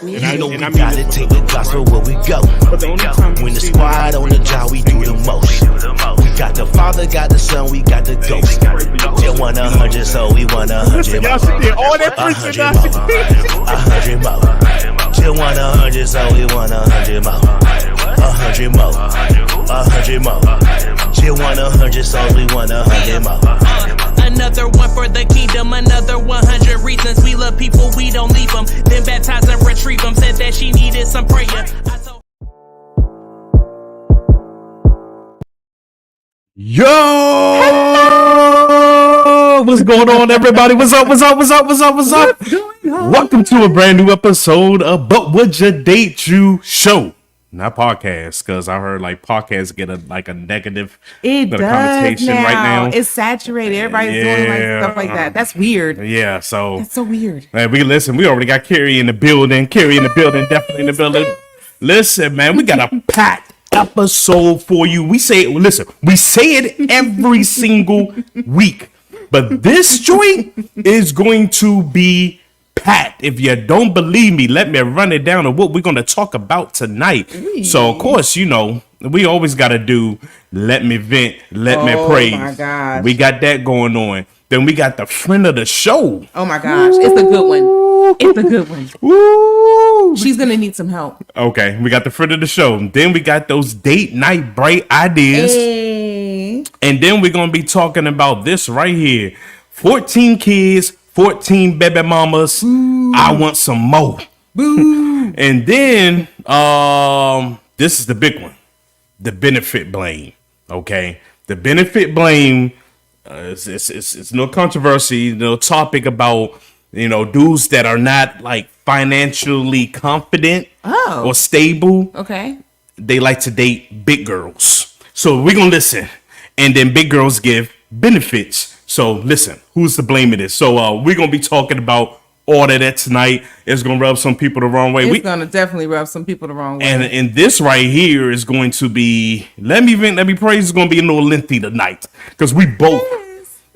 You know we gotta take the gospel where we go. When the squad on the job, we do the most. We got the Father, got the Son, we got the Ghost. Just want 100, so we want 100 more. 100 more. Just want 100, so we want 100 more. 100 more. 100 more. Just want 100, so we want 100 more. Another one for the kingdom, another 100 reasons we love people, we don't leave them. Then baptize and retrieve them, said that she needed some prayer. Yo! What's going on, everybody? What's up? Welcome to a brand new episode of But Would Ya Date You Show. Not podcast, because I heard like podcasts get a negative connotation now. right now. It's saturated. Everybody's doing like stuff like that. That's weird. Yeah, so That's so weird. man, we already got Carrie in the building. Definitely in the building. Listen, man, we got a packed episode for you. We say it every single week, but this joint is going to be packed. If you don't believe me, let me run it down of what we're going to talk about tonight. So, of course, you know, we always got to do let me vent, let me praise. Oh, my gosh. We got that going on. Then we got the friend of the show. Oh, my gosh. It's a good one. It's a good one. Woo! She's going to need some help. Okay, we got the friend of the show. Then we got those date night bright ideas. Hey. And then we're going to be talking about this right here. 14 kids, 14 baby mamas. Boo. I want some more. Boo. And then this is the big one. The benefit blame. Okay. The benefit blame, it's no controversy, no topic about dudes that are not like financially confident Oh. or stable. Okay. They like to date big girls. So we're gonna listen, and then big girls give benefits. So listen, who's to blame in this? So we're gonna be talking about all of that tonight. It's gonna rub some people the wrong way. It's gonna definitely rub some people the wrong way. And this right here is going to be, let me pray, it's going to be a little lengthy tonight because we both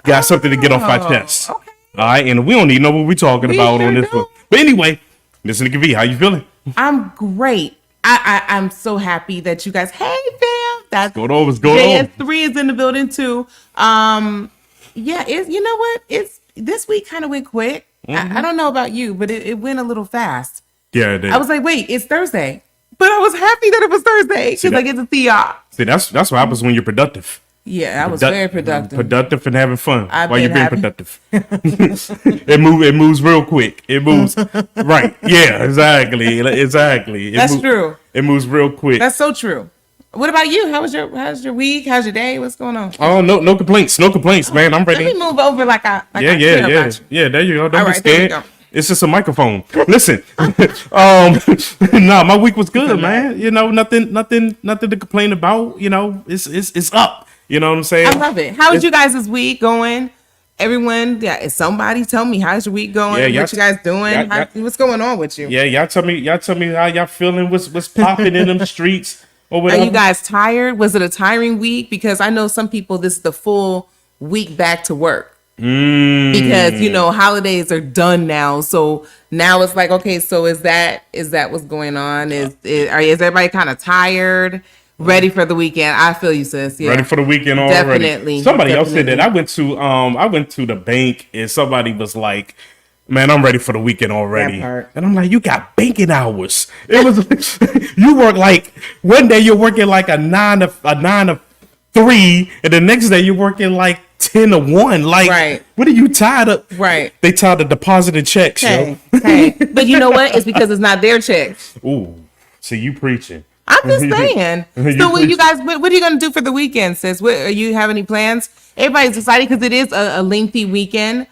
got something to get off our chest. Okay. All right, and we don't even know what we're talking about on sure this one. don't. But anyway, listen to V. How you feeling? I'm great. I'm so happy that you guys. Hey, fam. That's What's going on? What's going on? JS3 is in the building too. Yeah. You know what? It's this week kind of went quick. I don't know about you, but it went a little fast. Yeah, it is. I was like, wait, it's Thursday, but I was happy that it was Thursday because I get to see y'all. See, that's what happens when you're productive. Yeah, I was very productive. Productive and having fun I've while you're been being having- productive. It moves real quick. It moves right. Yeah, exactly. That's true. It moves real quick. That's so true. What about you? How's your week? How's your day? What's going on? Oh, no complaints, man. I'm ready. Let me move over like I Yeah. care about you. Yeah, there you go. Don't All be right, there you scared. go. It's just a microphone. Listen, my week was good, man. Nothing to complain about. It's up. You know what I'm saying? I love it. How's you guys' week going? Everyone, somebody tell me how's your week going? Yeah, y'all- what you guys doing? y'all- What's going on with you? Yeah, y'all tell me how y'all feeling. What's popping in them streets or Are whatever. you guys tired? Was it a tiring week? Because I know some people this is the full week back to work. Because holidays are done now, so now it's like, okay, so is that what's going on? Is everybody kind of tired, ready for the weekend? I feel you, sis. Yeah. Ready for the weekend already? Definitely. Somebody else said that. Definitely. I went to the bank and somebody was like, "Man, I'm ready for the weekend already." That part. And I'm like, "You got banking hours." It was you work like one day you're working like a 9 to 3, and the next day you're working like 10 to 1. Like, Right. What are you tired of? Right. They tired of depositing checks, Hey, yo. hey. But you know what? It's because it's not their check. Ooh, see you preaching. I'm just saying. You So, what preach. you guys? What are you gonna do for the weekend, sis? You have any plans? Everybody's excited because it is a lengthy weekend.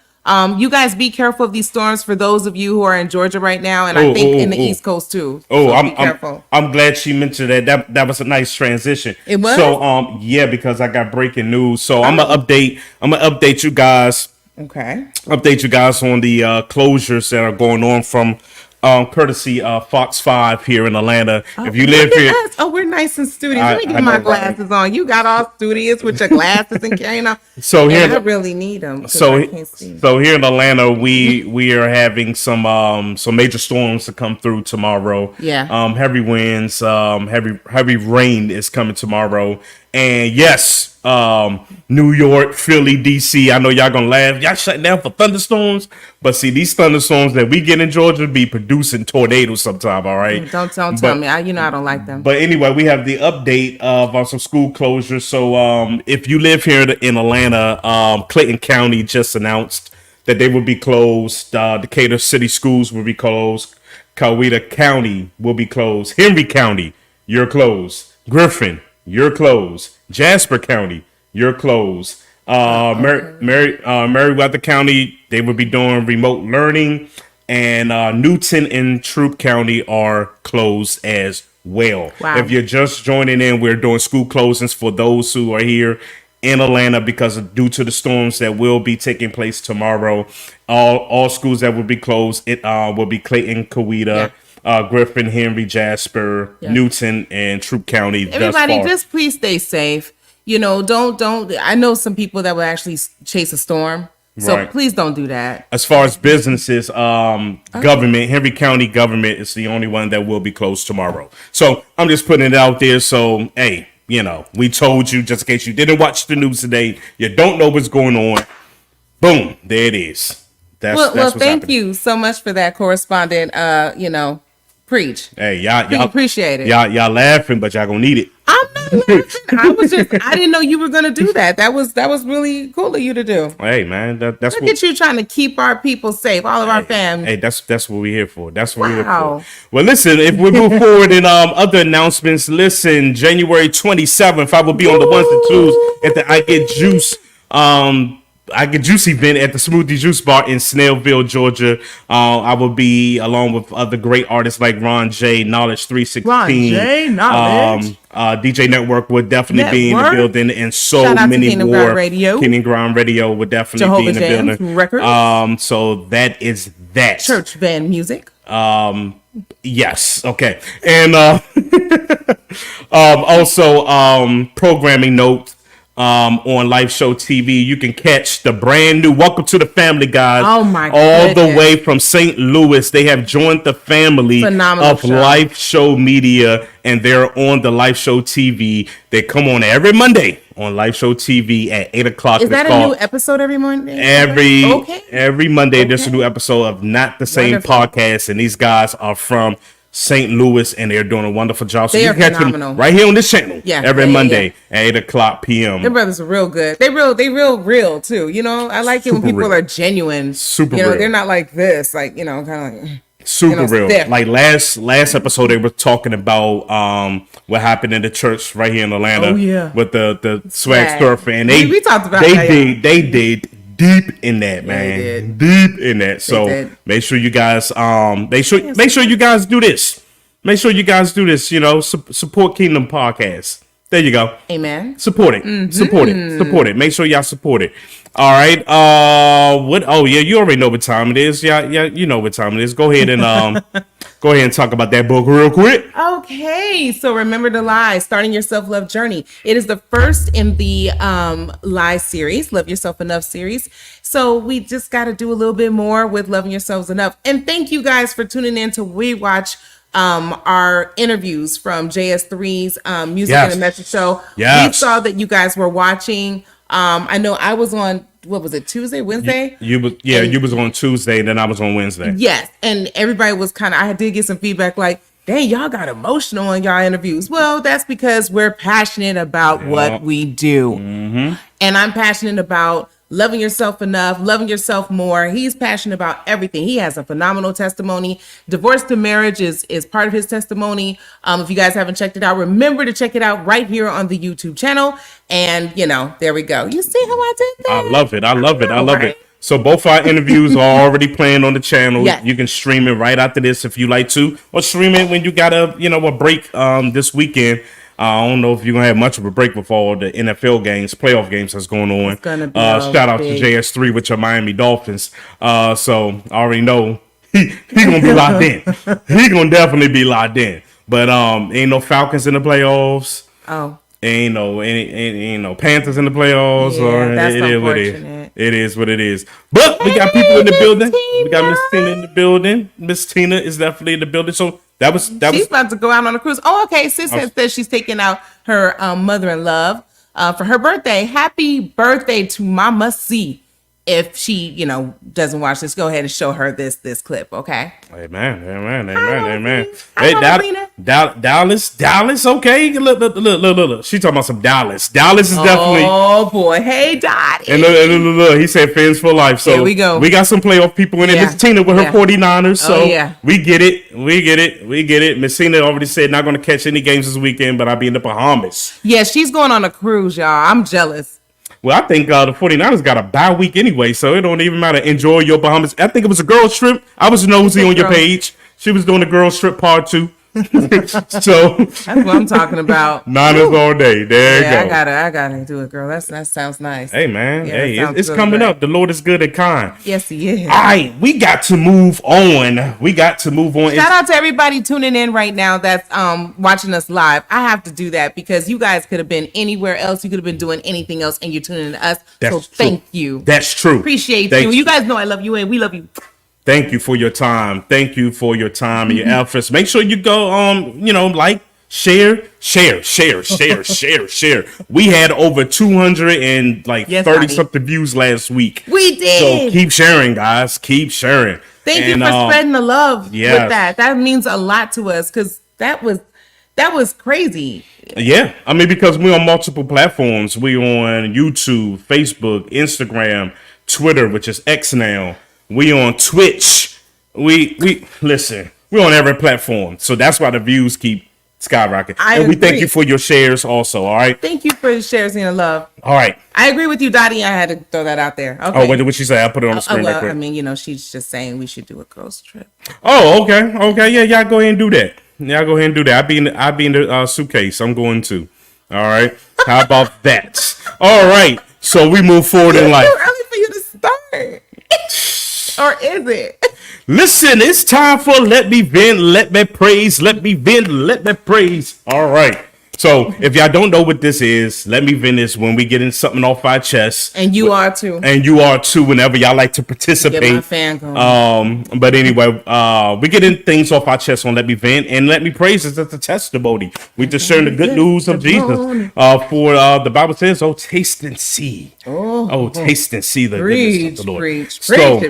You guys be careful of these storms for those of you who are in Georgia right now, and I think in the East Coast too. Oh, So be careful. I'm glad she mentioned that. That was a nice transition. It was? So yeah, because I got breaking news. So I'm gonna update you guys. Okay. Update you guys on the closures that are going on from courtesy Fox 5 here in Atlanta. If you live Look at here, us. Oh, we're nice and studious. I- Let me I get my know, right? glasses on. You got all studious with your glasses and carrying on. So here- And I really need them. so I can't see. so here in Atlanta, we are having some major storms to come through tomorrow. Yeah. Heavy winds, heavy rain is coming tomorrow, and yes, New York, Philly, DC. I know y'all gonna laugh. Y'all shutting down for thunderstorms, but see these thunderstorms that we get in Georgia be producing tornadoes sometime. All right. Don't tell But- me. I don't like them. But anyway, we have the update of some school closures. So if you live here in Atlanta, Clayton County just announced that they will be closed. Decatur City Schools will be closed. Coweta County will be closed. Henry County, you're closed. Griffin, you're closed. Jasper County, you're closed. Meriwether County, they will be doing remote learning. And Newton and Troup County are closed as well. Wow. If you're just joining in, we're doing school closings for those who are here in Atlanta due to the storms that will be taking place tomorrow. All schools that will be closed, it will be Clayton, Coweta, Griffin, Henry, Jasper, Newton, and Troup County. thus Everybody, far. just please stay safe. Don't. I know some people that will actually chase a storm. So Right. please don't do that. As far as businesses, government, Henry County government is the only one that will be closed tomorrow. So I'm just putting it out there. So, hey, we told you just in case you didn't watch the news today, you don't know what's going on. Boom, there it is. That's Well, what's thank happening. you so much for that, correspondent. Preach. Hey, We y'all appreciate it. Y'all laughing, but y'all gonna need it. I'm not laughing. I didn't know you were gonna do that. That was really cool of you to do. Hey, man, that's Look what. at you trying to keep our people safe, all of our fam. Hey, that's what we're here for. That's what we're here Wow. for. Well, listen, if we move forward in other announcements, listen, January 27th, I will be on the ones and twos at the I Get Juice I get juice event at the Smoothie Juice Bar in Snellville, Georgia. I will be along with other great artists like Ron J, Knowledge 316. Ron J, Knowledge. DJ Network would definitely be in the building, and so Shout out many to Kingdom more. Ground Radio. Kingdom Ground Radio would definitely Jehovah be in the Jams building. Records. So that is that. Church band music. Yes. Okay. And also programming note. On Live Show TV, you can catch the brand new Welcome to the Family, guys. Oh my all goodness. the way from St. Louis. They have joined the family Phenomenal of show. Live Show Media, and they're on the Live Show TV. They come on every Monday on Live Show TV at 8 o'clock. Is that a new episode every morning? Every Monday, there's a new episode of Not the Same Wonderful. Podcast, and these guys are from St. Louis, and they're doing a wonderful job. So They you are can catch phenomenal. them right here on this channel every Yeah. Monday at 8 o'clock p.m. Their brothers are real good. They real too. You know, I like it when Super people real. are genuine. Super you know, real. they're not like this, like, you know, kind of like Super real. stiff. Like last episode, they were talking about what happened in the church right here in Atlanta. Oh, yeah. With the swag Swag. store fan. We talked about they that, did they did deep in that, man. did. Deep in that. So did. make sure you guys make sure you guys do this. Make sure you guys do this. You know, support Kingdom Podcast. There you go. amen. Support it. Support it. Support it. Make sure y'all support it. All right. What? Oh yeah, you already know what time it is. Yeah. You know what time it is. Go ahead and go ahead and talk about that book real quick. Okay, so Remember to Lie, starting your self-love journey. It is the first in the Lie series, Love Yourself Enough series. So we just got to do a little bit more with Loving Yourselves Enough. And thank you guys for tuning in to rewatch our interviews from JS3's Music Yes. and a Message show. Yes. We saw that you guys were watching. I know I was on, what was it, Tuesday, Wednesday? You was on Tuesday, and then I was on Wednesday. Yes, and everybody was kind of, I did get some feedback like, dang, y'all got emotional in y'all interviews. Well, that's because we're passionate about what we do. And I'm passionate about loving yourself enough, loving yourself more. He's passionate about everything. He has a phenomenal testimony. Divorce to Marriage is part of his testimony. If you guys haven't checked it out, remember to check it out right here on the YouTube channel. And, you know, there we go. You see how I did that? I love it. I love it. Right? So both our interviews are already playing on the channel. Yes. You can stream it right after this if you like to, or stream it when you got a break this weekend. I don't know if you're gonna have much of a break with all the NFL games, playoff games that's going on. It's gonna be shout out big. to JS3 with your Miami Dolphins. So I already know he gonna be locked in. He gonna definitely be locked in. But ain't no Falcons in the playoffs. Oh, Ain't no Panthers in the playoffs. Yeah, Or that's it is what it unfortunate. is. It is what it is. But we got people in the building. We got Miss Tina in the building. Miss Tina is definitely in the building. So that was she's about to go out on a cruise. Oh, okay. Sis says that she's taking out her mother-in-law for her birthday. Happy birthday to Mama C. If she, doesn't watch this, go ahead and show her this clip, okay? Amen. Hi, Mama Dallas, okay. Look. She talking about some Dallas. Dallas is definitely. Oh boy, hey Dottie. And look, he said fans for life. So There we go. We got some playoff people in it. Yeah. Miss Tina with her Yeah. 49ers. So Oh, yeah. we get it. Miss Tina already said not going to catch any games this weekend, but I'll be in the Bahamas. Yeah, she's going on a cruise, y'all. I'm jealous. Well, I think the 49ers got a bye week anyway, so it don't even matter. Enjoy your Bahamas. I think it was a girls trip. I was nosy on your girl. page. She was doing the girls trip part 2. So That's what I'm talking about. Niners all day. There Yeah, you go. I gotta do it, girl. That sounds nice. Hey man, Yeah, hey, that sounds it's really coming good. up. The Lord is good and kind. Yes, he is. All right, we got to move on. Shout out to everybody tuning in right now that's watching us live. I have to do that because you guys could have been anywhere else. You could have been doing anything else, and you're tuning in to us. That's so true. thank you. That's true. Appreciate Thank you. You guys know I love you, and we love you. Thank you for your time. Thank you for your time and your efforts. Make sure you go, like, share. We had over 230 Yes, honey. something views last week. We did. So keep sharing, guys. Keep sharing. Thank you for spreading the love yes. with that. That means a lot to us because that was crazy. Yeah, I mean, because we're on multiple platforms. We on YouTube, Facebook, Instagram, Twitter, which is X now. We on Twitch. We listen. We're on every platform, so that's why the views keep Skyrocket. I And we thank agree. you for your shares also. All right. Thank you for sharing the love. All right. I agree with you, Dottie. I had to throw that out there. Okay. Oh, what she say? I'll put it on the screen right well, quick. I mean, you know, she's just saying we should do a girls trip. Oh, okay. Okay. Yeah, y'all go ahead and do that. Y'all go ahead and do that. I'll be in the suitcase. I'm going to. All right. How about that? All right. So we move forward in life. It's too early for you to start. Or is it? Listen, it's time for Let Me Vent, Let Me Praise, Let Me Vent, Let Me Praise. All right. So if y'all don't know what this is, Let Me Vent is when we get in something off our chest. And you are too. And you are too whenever y'all like to participate. Get my fan going. But anyway, we get in things off our chest on Let Me Vent and Let Me Praise is just a testimony. We just sharing the good news of Jesus. For the Bible says, oh, taste and see. Oh, taste and see the goodness of the Lord.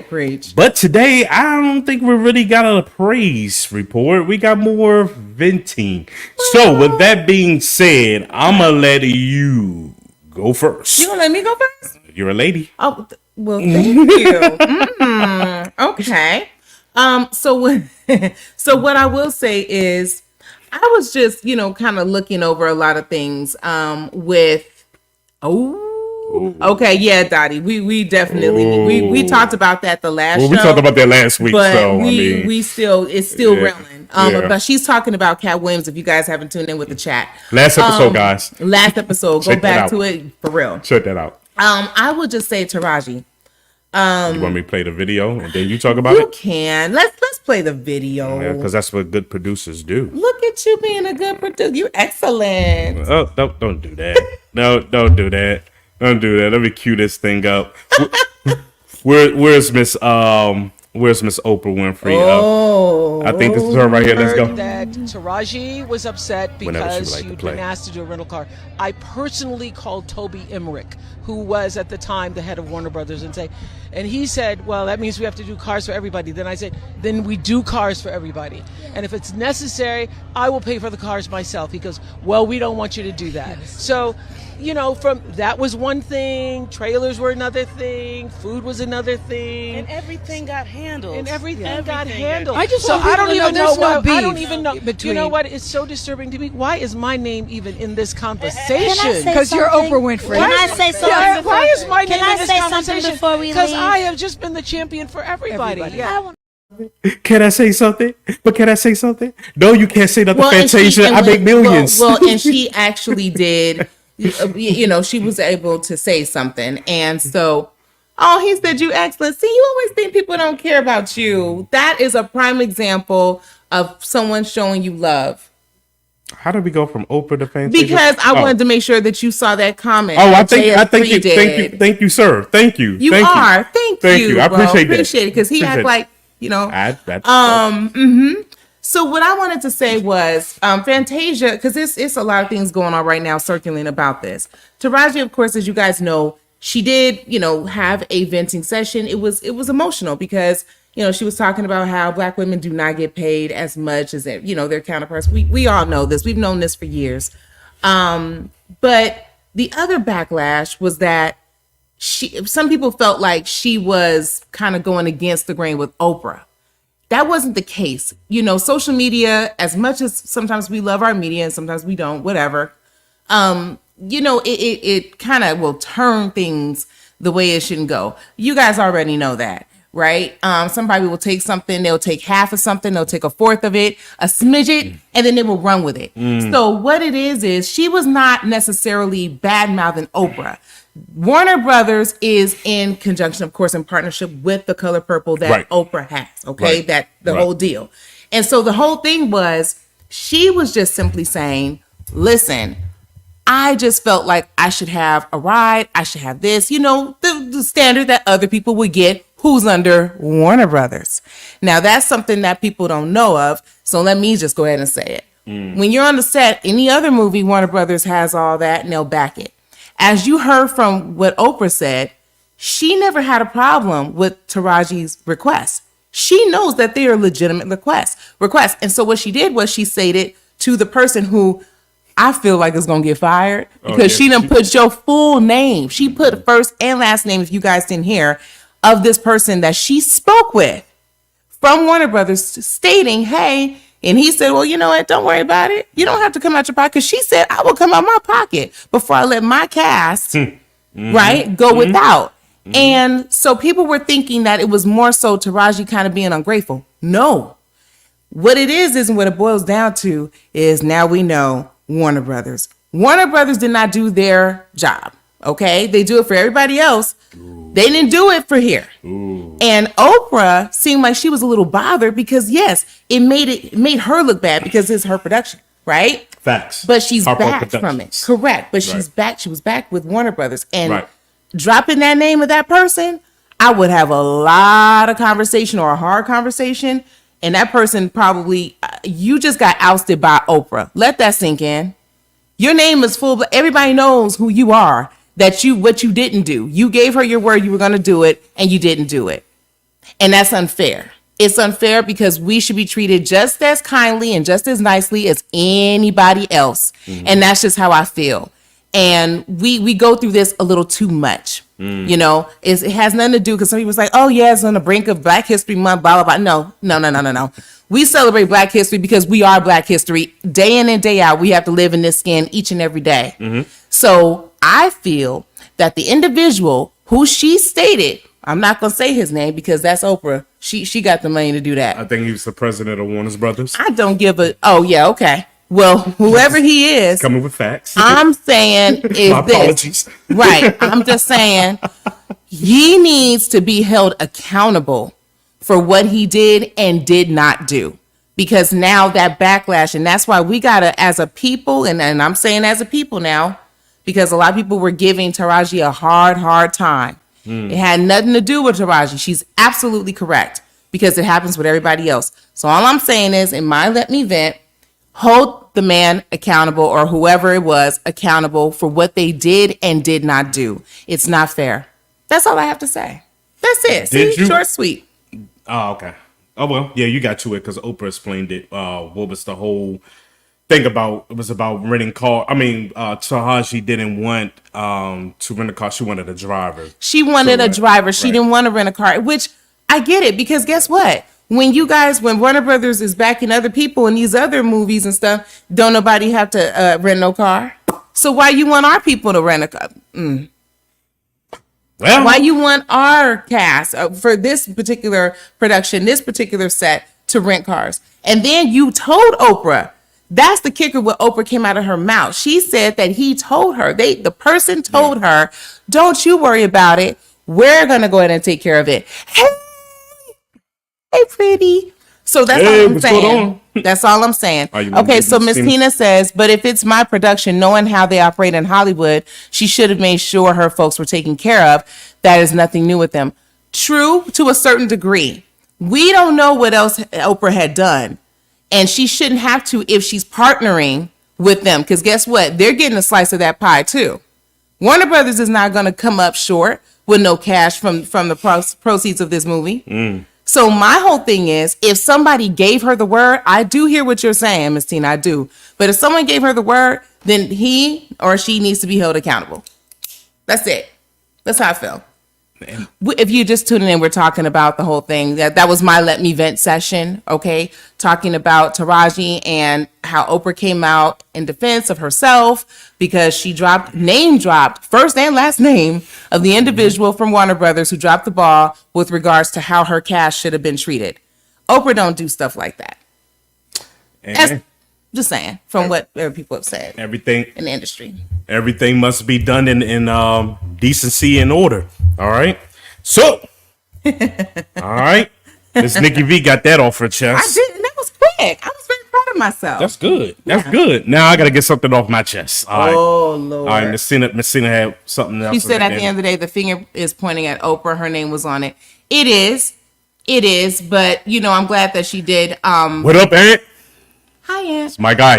Preach. But today, I don't think we really got a praise report. We got more venting. So with that being said, I'm going to let you go first. You gonna let me go first? You're a lady. Oh, well, thank you. Okay. So what I will say is, I was just, kind of looking over a lot of things. Okay, yeah, Dottie. We definitely we talked about that the last show. We talked about that last week, but so it's still reeling. But she's talking about Cat Williams. If you guys haven't tuned in with the chat, last episode, guys. Last episode, go back to it for real. Check that out. I would just say Taraji. You want me to play the video and then you talk about You it? can. Let's play the video. Yeah, because that's what good producers do. Look at you being a good producer. You're excellent. Oh, don't do that. No, don't do that. Don't do that. Let me cue this thing up. Where's Miss Oprah Winfrey? I think this is her right here. Let's go. That Taraji was upset because like to you'd play. been asked to do a rental car. I personally called Toby Emmerich, who was at the time the head of Warner Brothers, and he said, well, that means we have to do cars for everybody. Then I said, then we do cars for everybody. And if it's necessary, I will pay for the cars myself. He goes, well, we don't want you to do that. So, from that was one thing, trailers were another thing, food was another thing. And everything got handled. Got handled. I just so want I don't people to even know know there's no why. I beef don't even know. between- You know what? It's so disturbing to me. Why is my name even in this conversation? say Because you're something? Oprah Winfrey. Can I say something? Yeah, why is my Can name I in this say something conversation? before we Because leave? I have just been the champion for everybody. I want Can I say something? But can I say something? No, you can't say nothing. and Fantasia. I make millions. Well, and she actually did. She was able to say something, and so. Oh, he said you excellent. See, you always think people don't care about you. That is a prime example of someone showing you love. How did we go from Oprah to Fantasia? Because I wanted to make sure that you saw that comment. Oh, I that thank you, JS3 thank you, sir. Thank you. You thank are. You. Thank you. I bro. appreciate that. Appreciate it because he Appreciate act it. like So what I wanted to say was Fantasia, because it's a lot of things going on right now circulating about this. Taraji, of course, as you guys know, she did, have a venting session. It was emotional because, she was talking about how Black women do not get paid as much as, their counterparts. We all know this. We've known this for years. But the other backlash was that some people felt like she was kind of going against the grain with Oprah. That wasn't the case. Social media, as much as sometimes we love our media and sometimes we don't, whatever, it kind of will turn things the way it shouldn't go. You guys already know that, right? Somebody will take something, they'll take half of something, they'll take a fourth of it, a smidget, and then they will run with it. So what it is she was not necessarily bad-mouthing Oprah. Warner Brothers is in conjunction, of course, in partnership with The Color Purple that Right. Oprah has, okay? Right. That the Right. whole deal. And so the whole thing was, she was just simply saying, listen, I just felt like I should have a ride. I should have this, the standard that other people would get who's under Warner Brothers. Now, that's something that people don't know of. So let me just go ahead and say it. When you're on the set, any other movie, Warner Brothers has all that and they'll back it. As you heard from what Oprah said, she never had a problem with Taraji's requests. She knows that they are legitimate requests. And so what she did was she stated to the person who I feel like is going to get fired because she done put your full name. She put first and last name, if you guys didn't hear, of this person that she spoke with from Warner Brothers stating, hey, And he said, well, you know what? Don't worry about it. You don't have to come out your pocket. Because she said, I will come out my pocket before I let my cast, right, go without. And so people were thinking that it was more so Taraji kind of being ungrateful. No. What it is and what it boils down to is now we know Warner Brothers. Warner Brothers did not do their job. Okay? They do it for everybody else. Ooh. They didn't do it for here. Ooh. And Oprah seemed like she was a little bothered because yes, it made her look bad because it's her production, right? Facts. But she's back from it. Correct. But she's back. She was back with Warner Brothers. And dropping that name of that person, I would have a lot of conversation or a hard conversation. And that person probably, you just got ousted by Oprah. Let that sink in. Your name is full, but everybody knows who you are. What you didn't do. You gave her your word you were going to do it, and you didn't do it. And that's unfair. It's unfair because we should be treated just as kindly and just as nicely as anybody else. Mm-hmm. And that's just how I feel. And we go through this a little too much. You know, it has nothing to do because some people's like, oh, yeah, it's on the brink of Black History Month, blah, blah, blah. No. We celebrate Black history because we are Black history. Day in and day out, we have to live in this skin each and every day. Mm-hmm. So I feel that the individual who she stated, I'm not going to say his name because that's Oprah. She got the money to do that. I think he was the president of Warner Brothers. I don't give a, oh, yeah, okay. Well, whoever he is, coming with facts. I'm saying is my apologies. This. Right. I'm just saying he needs to be held accountable for what he did and did not do. Because now that backlash, and that's why we gotta, as a people, and I'm saying as a people now, because a lot of people were giving Taraji a hard time. It had nothing to do with Taraji. She's absolutely correct because it happens with everybody else. So all I'm saying is, in my Let Me Vent, hold the man accountable or whoever it was accountable for what they did and did not do. It's not fair. That's all I have to say. That's it. See, short, sweet. Oh, okay. Oh, well, yeah, you got to it because Oprah explained it. What was the whole thing about? It was about renting car. I mean, Taraji didn't want to rent a car. She wanted a driver. She wanted a driver. She didn't want to rent a car, which I get it because guess what? When Warner Brothers is backing other people in these other movies and stuff, don't nobody have to rent no car. So why you want our people to rent a car? Well, why you want our cast for this particular production, this particular set to rent cars? And then you told Oprah. That's the kicker. What Oprah came out of her mouth. She said that he told her. The person told her, "Don't you worry about it. We're gonna go ahead and take care of it." Hey, pretty. So that's all I'm saying. That's all I'm saying. Okay, so Miss Tina says, but if it's my production, knowing how they operate in Hollywood, she should have made sure her folks were taken care of. That is nothing new with them. True, to a certain degree. We don't know what else Oprah had done. And she shouldn't have to if she's partnering with them. Because guess what? They're getting a slice of that pie too. Warner Brothers is not going to come up short with no cash from the proceeds of this movie. So my whole thing is, if somebody gave her the word, I do hear what you're saying, Miss Tina, I do. But if someone gave her the word, then he or she needs to be held accountable. That's it. That's how I feel. Man. If you're just tuning in, we're talking about the whole thing. That was my Let Me Vent session, okay? Talking about Taraji and how Oprah came out in defense of herself because she name dropped first and last name of the individual from Warner Brothers who dropped the ball with regards to how her cast should have been treated. Oprah don't do stuff like that. Just saying, from what people have said. Everything in the industry. Everything must be done in decency and order. All right. So, all right. Miss Nikki V got that off her chest. I didn't. That was quick. I was very proud of myself. That's good. That's good. Now I got to get something off my chest. All right. Oh, Lord. All right. Miss Cena had something else. She said at the end of the day, the finger is pointing at Oprah. Her name was on it. It is. But, I'm glad that she did. What up, Aunt? Hi, Aunt. It's my guy.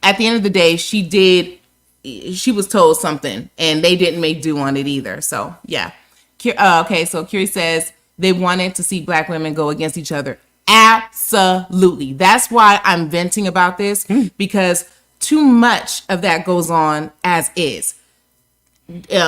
At the end of the day, she was told something and they didn't make do on it either. So yeah. Okay. So Curie says they wanted to see Black women go against each other. Absolutely. That's why I'm venting about this because too much of that goes on as is.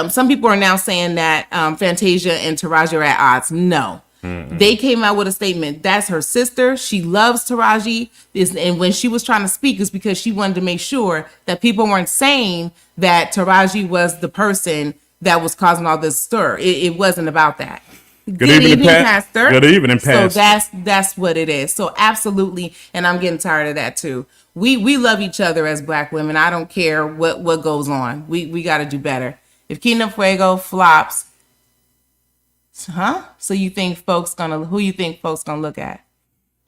Some people are now saying that Fantasia and Taraji are at odds. No, They came out with a statement. That's her sister. She loves Taraji. And when she was trying to speak, is because she wanted to make sure that people weren't saying that Taraji was the person that was causing all this stir. It wasn't about that. Good evening, Pastor. Good evening, Pastor. So that's what it is. So absolutely, and I'm getting tired of that too. We love each other as Black women. I don't care what goes on. We got to do better. If Kingdom Fuego flops, so you think who you think folks gonna look at?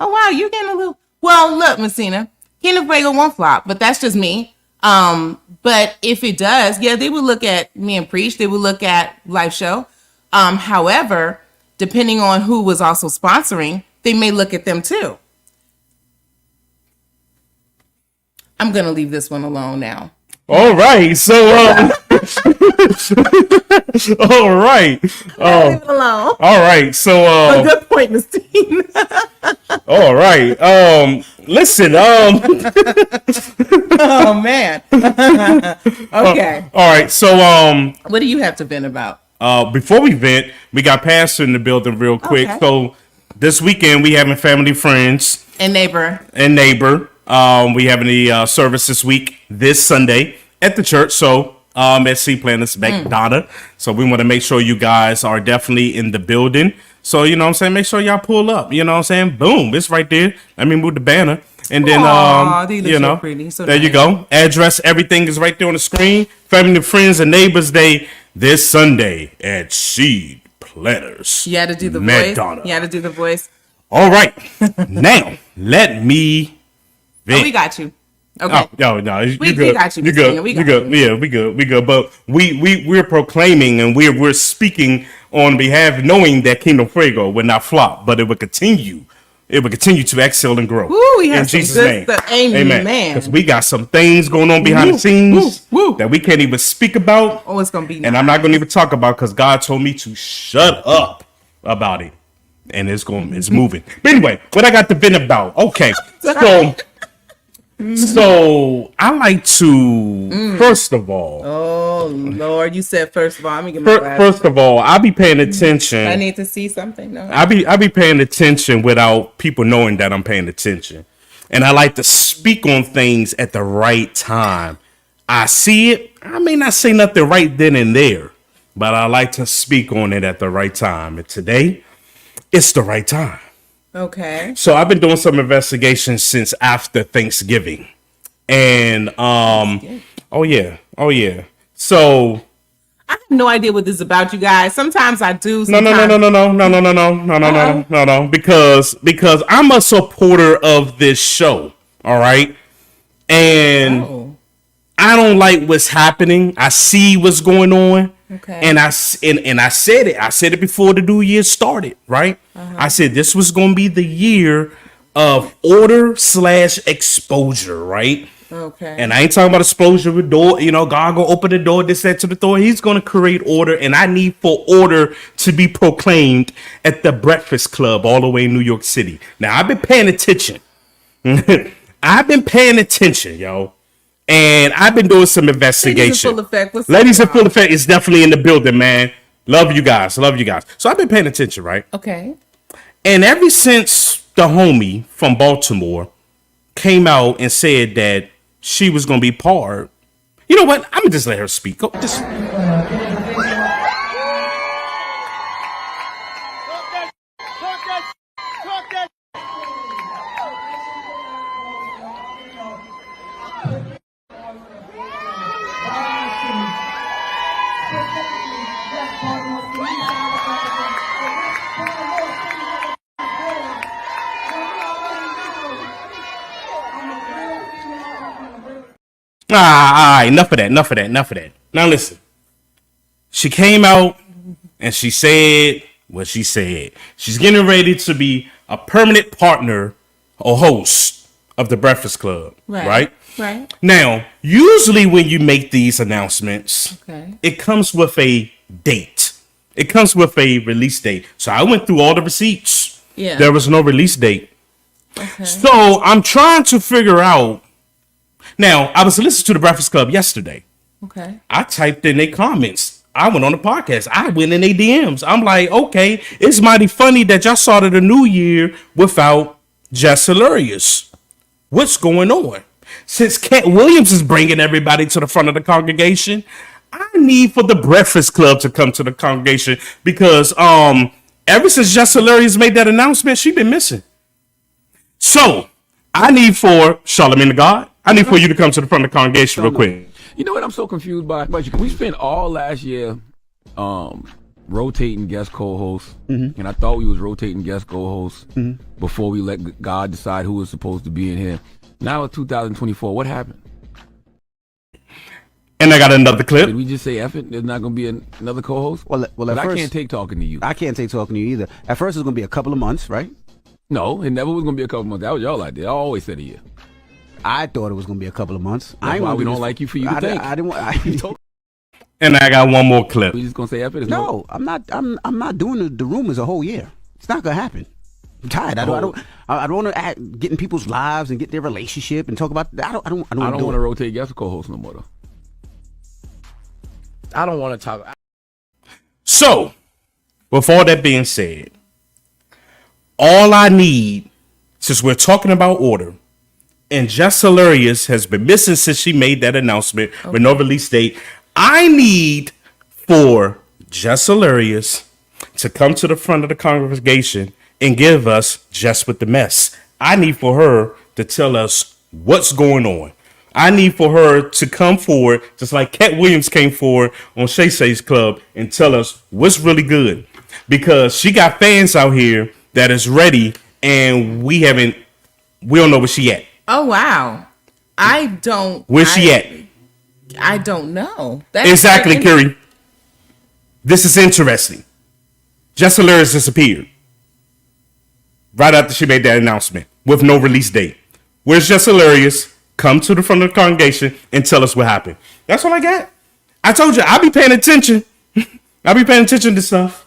Oh wow, you're getting a little. Well, look, Messina, Kingdom Fuego won't flop, but that's just me. But if it does, yeah, they would look at me and Preach. They would look at Live Show. However, depending on who was also sponsoring, they may look at them too. I'm gonna leave this one alone now. All right, so all right, Leave it alone. all right, so Good point, Miss Teen. all right, listen, Oh man. Okay. all right, so What do you have to vent about? before we vent, we got Pastor in the building real quick. Okay. So this weekend we having family, friends, And neighbor. and neighbor. We having the service this Sunday at the church. So at Sea Planets McDonough. So we want to make sure you guys are definitely in the building. So you know what I'm saying, make sure y'all pull up. You know what I'm saying? Boom, it's right there. Let me move the banner. And then Aw, they look you so know, pretty, so there you nice. go. Address, everything is right there on the screen. Family, friends, and neighbors day this Sunday at Seed Planners. You had to do the McDonough. voice. You had to do the voice. All right, now let me. Oh, we got you. Okay. Oh no, you We good. got you, You Miss good. Tina, we You got good. Yeah, we good. But we're proclaiming and we're speaking on behalf, knowing that Kingdom Fuego will not flop, but it will continue. It will continue to excel and grow. Woo, we have in some Jesus' good name. stuff. Amen. Because we got some things going on behind the scenes woo. that we can't even speak about. Oh, it's gonna be. And I'm not going to even talk about because God told me to shut up about it. And it's moving. But anyway, what I got to vent about. Okay. So I like to, first of all, Oh Lord, you said first of all. Let me get my glasses. first of all, I be paying attention. I need to see something. No. I be paying attention without people knowing that I'm paying attention. And I like to speak on things at the right time. I see it. I may not say nothing right then and there, but I like to speak on it at the right time. And today, it's the right time. Okay. So I've been doing some investigations since after Thanksgiving. And oh yeah. So I have no idea what this is about, you guys. Sometimes I do. no, Sometimes... because I'm a supporter of this show, all right? And Oh. I don't like what's happening. I see what's going on. Okay. And I said it. I said it before the new year started, right? I said this was going to be the year of order/exposure, right? Okay. And I ain't talking about exposure with door. You know, God gonna open the door, this, that, to the door. He's gonna create order, and I need for order to be proclaimed at the Breakfast Club all the way in New York City. Now I've been paying attention. I've been paying attention, yo. And I've been doing some investigation. Ladies in Full Effect. What's Ladies in up? Full Effect is definitely in the building, man. Love you guys. So I've been paying attention, right? Okay. And ever since the homie from Baltimore came out and said that she was going to be part, you know what? I'm going to just let her speak. Go. Just... Enough of that. Now listen. She came out and she said what she said. She's getting ready to be a permanent partner or host of the Breakfast Club. Right? Right. Now, usually when you make these announcements, Okay. it comes with a date. It comes with a release date. So I went through all the receipts. Yeah. There was no release date. Okay. So I'm trying to figure out. Now, I was listening to the Breakfast Club yesterday. Okay. I typed in their comments. I went on the podcast. I went in their DMs. I'm like, okay, it's mighty funny that y'all started a new year without Jess Hilarious. What's going on? Since Cat Williams is bringing everybody to the front of the congregation, I need for the Breakfast Club to come to the congregation because ever since Jess Hilarious made that announcement, she been missing. So I need for Charlamagne the God. I need for you to come to the front of the congregation real quick. You know what I'm so confused by? We spent all last year rotating guest co-hosts, and I thought we was rotating guest co-hosts before we let God decide who was supposed to be in here. Now it's 2024. What happened? And I got another clip. Did we just say F it? There's not going to be another co-host? Well, at first, I can't take talking to you. I can't take talking to you either. At first, it's going to be a couple of months, right? No, it never was going to be a couple months. That was y'all idea. I always said a year. I thought it was going to be a couple of months. That's why we don't like you for you to think. I didn't want. And I got one more clip. We just going to say F it? No, I'm not. I'm not doing the rumors a whole year. It's not going to happen. I'm tired. I don't want to get in people's lives and get their relationship and talk about. I don't want to rotate guest co-hosts no more though. I don't want to talk. So, with all that being said, all I need, since we're talking about order, and Jess Hilarious has been missing since she made that announcement with no release date, I need for Jess Hilarious to come to the front of the congregation and give us Jess with the Mess. I need for her to tell us what's going on. I need for her to come forward, just like Cat Williams came forward on Shay Shay's Club, and tell us what's really good. Because she got fans out here that is ready, and we don't know where she at. Oh, wow. Where's she at? I don't know. Exactly, Curry. This is interesting. Jess Hilarious disappeared right after she made that announcement with no release date. Where's Jess Hilarious? Come to the front of the congregation and tell us what happened. That's all I got. I told you, I'll be paying attention. I'll be paying attention to stuff.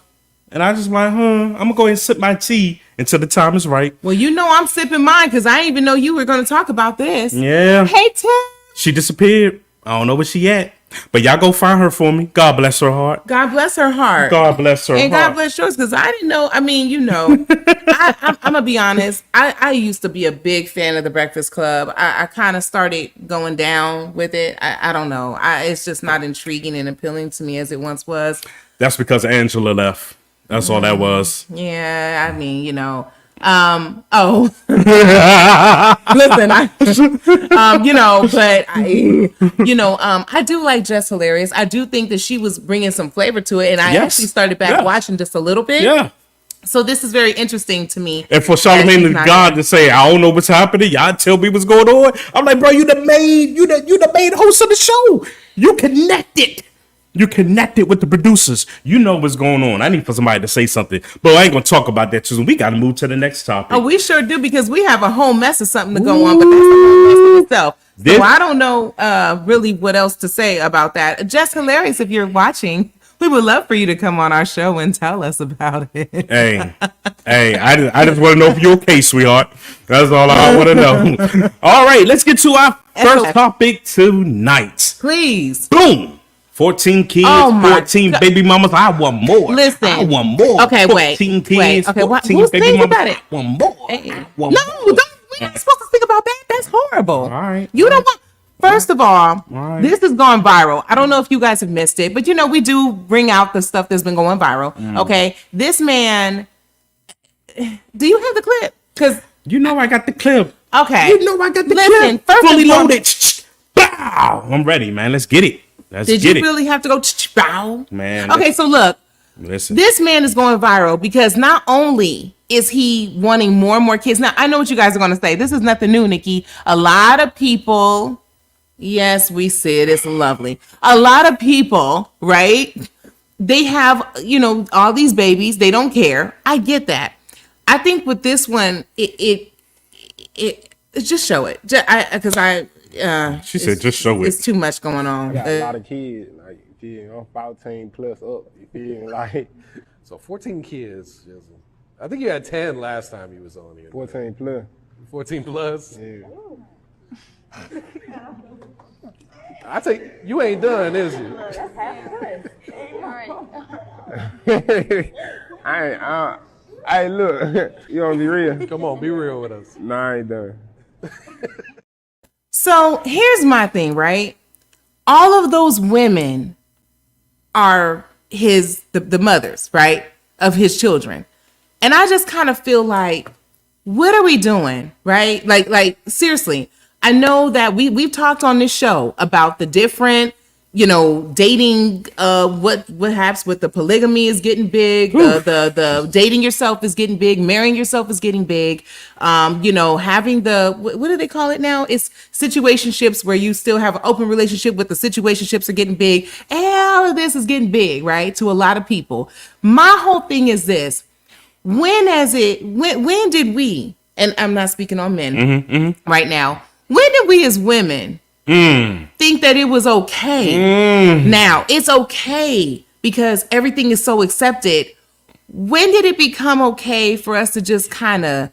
And I just like, I'm going to go ahead and sip my tea until the time is right. Well, you know I'm sipping mine because I didn't even know you were going to talk about this. Yeah. Hey, Tim. She disappeared. I don't know where she at. But y'all go find her for me. God bless her heart. God bless her heart. God bless her and heart. God bless yours, because I didn't know. I mean, you know, I'm going to be honest. I used to be a big fan of the Breakfast Club. I kind of started going down with it. I don't know. It's just not intriguing and appealing to me as it once was. That's because Angela left. That's all that was. Yeah, I mean, you know. Listen, I do like Jess Hilarious. I do think that she was bringing some flavor to it, and I actually started back watching just a little bit. Yeah. So this is very interesting to me. And for Charlamagne the God to say, I don't know what's happening, y'all tell me what's going on. I'm like, bro, you the main host of the show. You connected. You connected with the producers. You know what's going on. I need for somebody to say something. But I ain't going to talk about that too. We got to move to the next topic. Oh, we sure do, because we have a whole mess of something to go on, but that's a whole mess in itself. So I don't know really what else to say about that. Jess Hilarious, if you're watching, we would love for you to come on our show and tell us about it. Hey, I just want to know if you're okay, sweetheart. That's all I want to know. All right, let's get to our first topic tonight. Please. Boom. 14 kids, 14 baby mamas. I want more. Listen. I want more. Okay, 14 kids, okay, 14 who's baby thinking mamas. about it? I want more. I want more. We're not supposed to think about that. That's horrible. All right. You don't want. First of all, this has gone viral. I don't know if you guys have missed it, but we do bring out the stuff that's been going viral. Okay, this man. Do you have the clip? Because I got the clip. Okay. I got the Listen, clip. first Fully of all, loaded. Bow. I'm ready, man. Let's get it. Did you really have to go bow? Man. Okay, so look. Listen. This man is going viral because not only is he wanting more and more kids. Now, I know what you guys are going to say. This is nothing new, Nikki. A lot of people, yes, we see it. It's lovely. A lot of people, right? They have, all these babies. They don't care. I get that. I think with this one, it just show it. She said, just show it. It's too much going on. I got a lot of kids, like, 14 plus up, you feel like. So 14 kids. I think you had 10 last time you was on here. 14 plus. 14 plus? Yeah. I take you ain't done, is you? Hey, look, you want to be real? Come on, be real with us. Nah, I ain't done. So here's my thing, right? All of those women are the mothers, right, of his children. And I just kind of feel like, what are we doing, right? Like seriously, I know that we've talked on this show about the different, dating, what happens with the polygamy is getting big, the dating yourself is getting big, marrying yourself is getting big, having what do they call it now? It's situationships where you still have an open relationship, but the situationships are getting big. And all of this is getting big, right? To a lot of people. My whole thing is this: when did we, and I'm not speaking on men right now, when did we as women think that it was okay? Now it's okay because everything is so accepted. When did it become okay for us to just kind of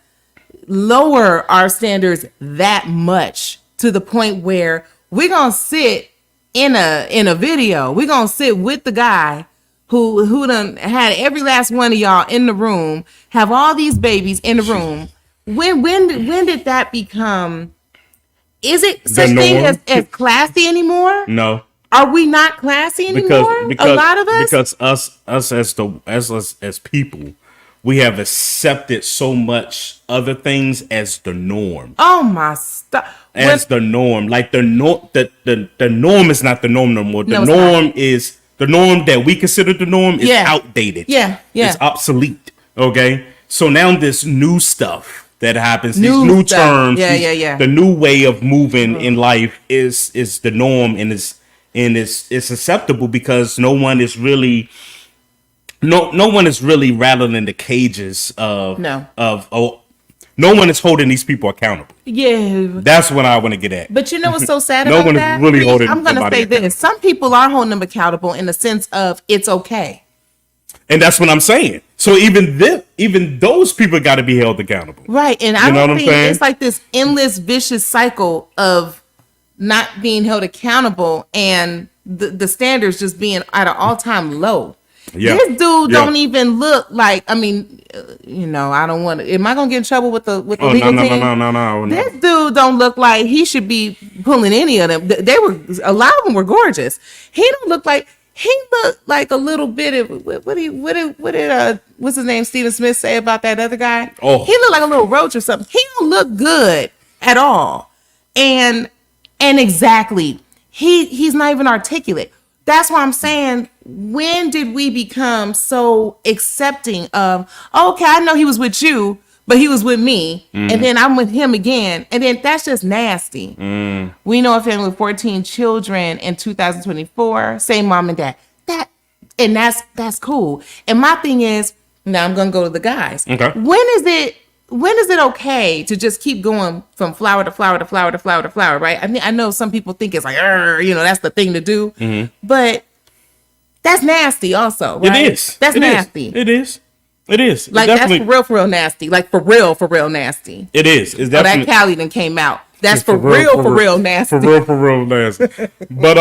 lower our standards that much to the point where we're gonna sit in a video, we're gonna sit with the guy who done had every last one of y'all in the room, have all these babies in the room? When did that become? Is it such thing as classy anymore? No. Are we not classy anymore? Because a lot of us? Because us as people, we have accepted so much other things as the norm. Oh my stuff. As the norm. Like the norm is not the norm no more. No, The norm that we consider the norm is outdated. Yeah. It's obsolete. Okay? So now this new stuff that happens, these New new stuff. terms, Yeah. the new way of moving in life is the norm, and it's acceptable because no one is really rattling in the cages of no one is holding these people accountable. Yeah. That's what I want to get at. But you know what's so sad No about one is that? really holding I'm going to somebody say accountable. this. Some people are holding them accountable in the sense of it's okay. And that's what I'm saying. So even those people got to be held accountable. Right. And I You know don't what I'm think saying? it's like this endless vicious cycle of not being held accountable and the standards just being at an all-time low. Yeah. This dude don't even look like, I mean, I don't want to, am I going to get in trouble with the legal team? No. This dude don't look like he should be pulling any of them. A lot of them were gorgeous. He looked like a little bit of, what did what's his name, Stephen Smith, say about that other guy? Oh. He looked like a little roach or something. He don't look good at all. And exactly, he's not even articulate. That's why I'm saying, when did we become so accepting of, okay, I know he was with you, but he was with me, and then I'm with him again, and then that's just nasty. We know a family with 14 children in 2024, same mom and dad. That's cool. And my thing is, now I'm gonna go to the guys. Okay. When is it okay to just keep going from flower to flower to flower to flower to flower, right? I mean, I know some people think it's like, that's the thing to do, but that's nasty also, right? It is. That's nasty. It is. Like, that's for real nasty. Like, for real nasty. It is. It's Oh, definitely. that Cali done came out. That's for real nasty. For real nasty. But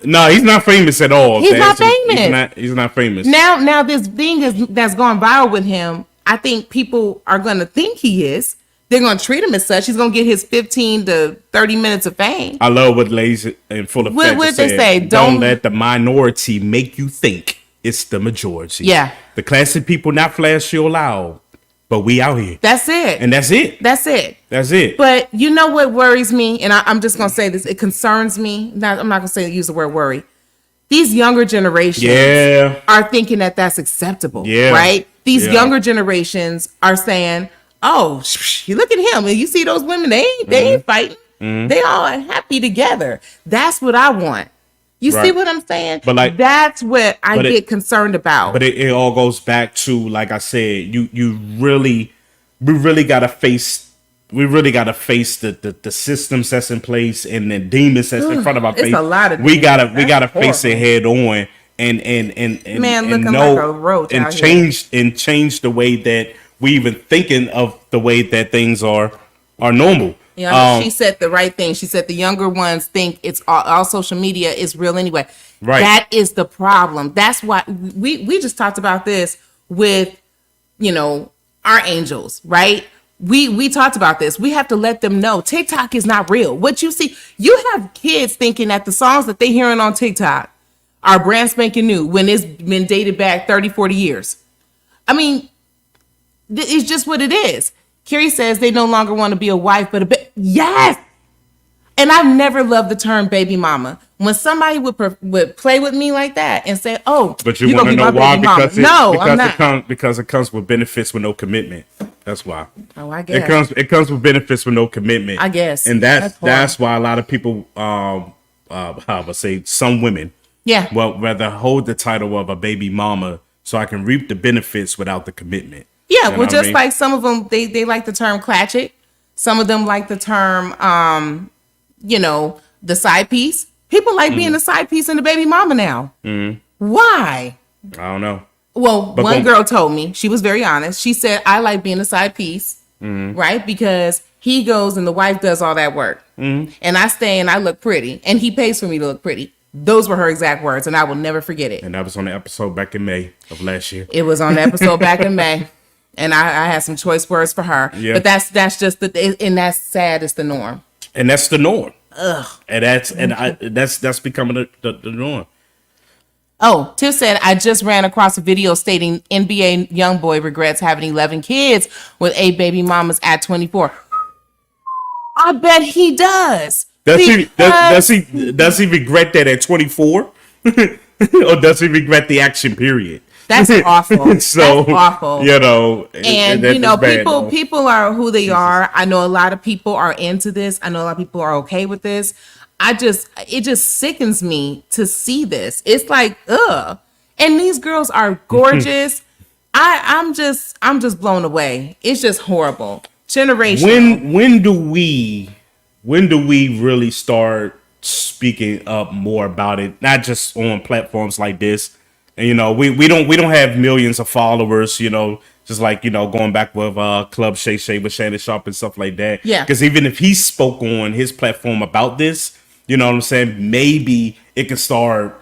no, he's not famous at all. He's not famous. He's not famous. Now this thing that's gone viral with him, I think people are going to think he is. They're going to treat him as such. He's going to get his 15 to 30 minutes of fame. I love what Lazy and Full of What they say? Don't let the minority make you think it's the majority. Yeah. The classic people not flashy or loud, but we out here. That's it. And that's it. That's it. That's it. But you know what worries me? And I'm just going to say this. It concerns me. I'm not going to use the word worry. These younger generations are thinking that that's acceptable, right? These younger generations are saying, "Oh, you look at him, and you see those women. They ain't fighting. They all happy together." That's what I want. You see what I'm saying? But that's what I get concerned about. But it all goes back to, like I said, we really gotta face. We really gotta face the systems that's in place and the demons that's in front of our face. It's a lot of we gotta demons. face it head on and Man, and looking know like a roach and out here. change the way that we even thinking of the way that things are normal. Yeah, she said the right thing. She said the younger ones think it's all social media is real anyway. Right. That is the problem. That's why we just talked about this with, our angels, right? We talked about this. We have to let them know TikTok is not real. What you see, you have kids thinking that the songs that they hearing on TikTok are brand spanking new when it's been dated back 30, 40 years. I mean, it's just what it is. Carrie says they no longer want to be a wife, but yes. And I've never loved the term baby mama. When somebody would play with me like that and say, "Oh, but you want to know why? Because it comes with benefits with no commitment. That's why. Oh, I guess it comes with benefits with no commitment. I guess, and that's why a lot of people, I would say, some women, rather hold the title of a baby mama so I can reap the benefits without the commitment. Yeah, well, just like some of them, they like the term clatchet. Some of them like the term, the side piece. People like being the side piece and the baby mama now. Why? I don't know. Well, one girl told me, she was very honest. She said, I like being a side piece, right? Because he goes and the wife does all that work. And I stay and I look pretty. And he pays for me to look pretty. Those were her exact words, and I will never forget it. And that was on the episode back in May of last year. It was on the episode back in May. And I had some choice words for her. Yeah. But that's just and that's sad. It's the norm. And that's the norm. Ugh. And that's becoming the norm. Oh, Tiff said, I just ran across a video stating NBA YoungBoy regrets having 11 kids with 8 baby mamas at 24. I bet he does. Does he regret that at 24? Or does he regret the action period? That's awful. So, that's awful. And people are who they are. I know a lot of people are into this. I know a lot of people are okay with this. It just sickens me to see this. It's like, ugh. And these girls are gorgeous. I'm just blown away. It's just horrible. Generational. When do we really start speaking up more about it? Not just on platforms like this. And, we don't have millions of followers, just like, going back with Club Shay Shay with Shannon Sharp and stuff like that. Yeah. Because even if he spoke on his platform about this, you know what I'm saying? Maybe it can start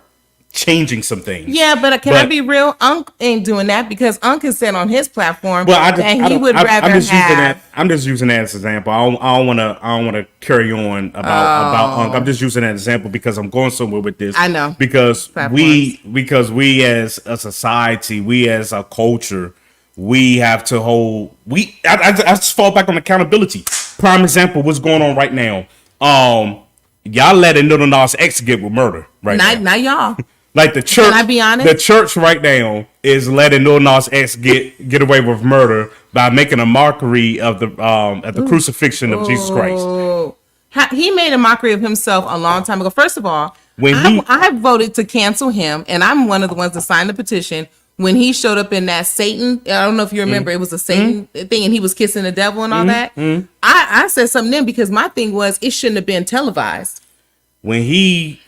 changing some things. Yeah, but I be real? Unc ain't doing that because Unc has said on his platform that he would rather have. I'm just using that as an example. I don't want to carry on about Unc. I'm just using that example because I'm going somewhere with this. I know because we as a society, we as a culture, we have to hold. I just fall back on accountability. Prime example, what's going on right now? Y'all letting Lil Nas X get with murder right now. Not y'all. Like the church, can I be honest? The church right now is letting Lil Nas X get away with murder by making a mockery of the crucifixion of Jesus Christ. He made a mockery of himself a long time ago. First of all, I voted to cancel him, and I'm one of the ones that signed the petition when he showed up in that Satan. I don't know if you remember, it was a Satan thing, and he was kissing the devil and all that. I said something then because my thing was it shouldn't have been televised. When he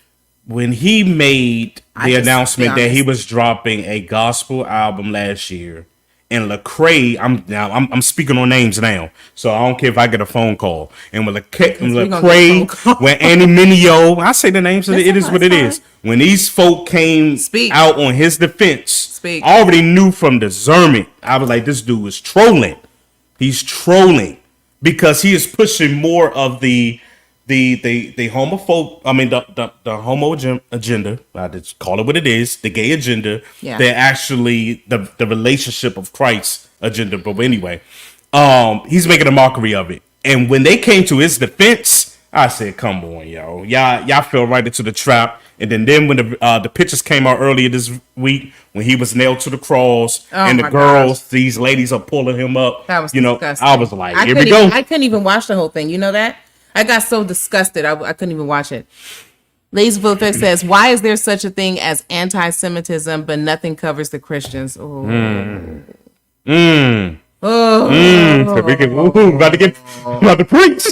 made the announcement that he was dropping a gospel album last year, and Lecrae, I'm speaking on names now, so I don't care if I get a phone call. And with Lecrae, when Annie Mineo, I say the names, it is what it is. When these folk came out on his defense, I already knew from discernment. I was like, this dude is trolling. He's trolling because he is pushing more of the homophobe, the homo agenda. I just call it what it is, the gay agenda. Yeah. They're actually the relationship of Christ agenda. But anyway, he's making a mockery of it. And when they came to his defense, I said, "Come on, yo, y'all fell right into the trap." And then when the pictures came out earlier this week, when he was nailed to the cross, and the girls, these ladies are pulling him up. That was disgusting. I was like, here we go. I couldn't even watch the whole thing. You know that? I got so disgusted, I couldn't even watch it. Lazyful Effect says, why is there such a thing as anti-Semitism, but nothing covers the Christians? Oh. About to preach.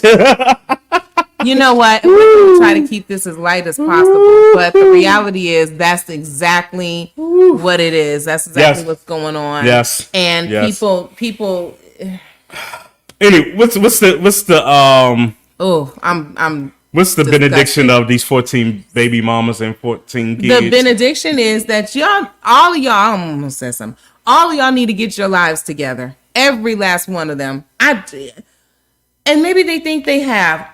You know what? We're going to try to keep this as light as possible, but the reality is that's exactly what it is. That's exactly what's going on. Yes. And people Anyway, what's the Oh, I'm what's the disgusted. benediction of these 14 baby mamas and 14 kids? The benediction is that all of y'all, I almost said something. All of y'all need to get your lives together. Every last one of them. And maybe they think they have.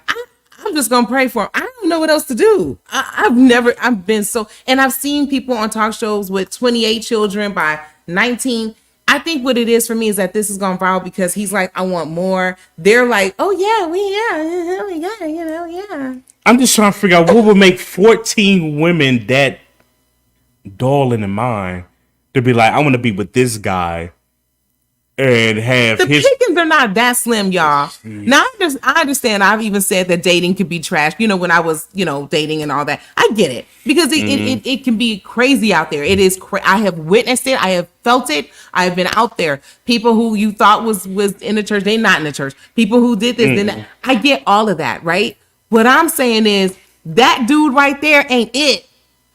I'm just gonna pray for them. I don't know what else to do. I've been so, and I've seen people on talk shows with 28 children by 19. I think what it is for me is that this is going viral because he's like, I want more. They're like, oh yeah, we got, yeah. I'm just trying to figure out what would make 14 women that dull in the mind to be like, I want to be with this guy and have The his. pickings are not that slim, y'all. Now I understand. I've even said that dating could be trash. When I was, dating and all that. I get it because it can be crazy out there. It is. I have witnessed it. I have felt it. I have been out there. People who you thought was in the church, they not in the church. People who did this, then that. I get all of that, right? What I'm saying is that dude right there ain't it.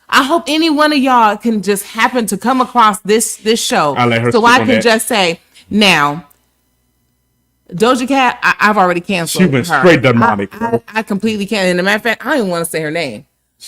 I hope any one of y'all can just happen to come across this show, I'll let her so speak I on can that. just say. Now, Doja Cat, I've already canceled. She went her. straight demonic, bro. I completely can't. And a matter of fact, I don't even want to say her name.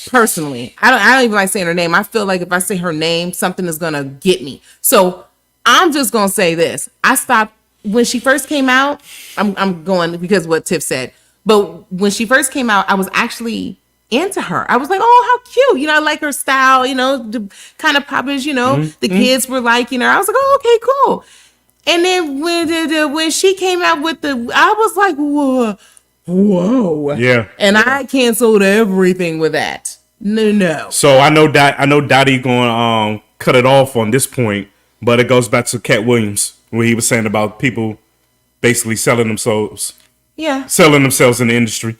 Personally, I don't even like saying her name. I feel like if I say her name, something is gonna get me. So I'm just gonna say this. I stopped when she first came out. I'm going because what Tiff said. But when she first came out, I was actually into her. I was like, oh, how cute. I like her style. The kind of poppers. The kids were liking her. I was like, oh, okay, cool. And then when she came out with I was like, whoa. Yeah. And I canceled everything with that. No. So I know Dottie going to cut it off on this point, but it goes back to Cat Williams where he was saying about people basically selling themselves Yeah. in the industry.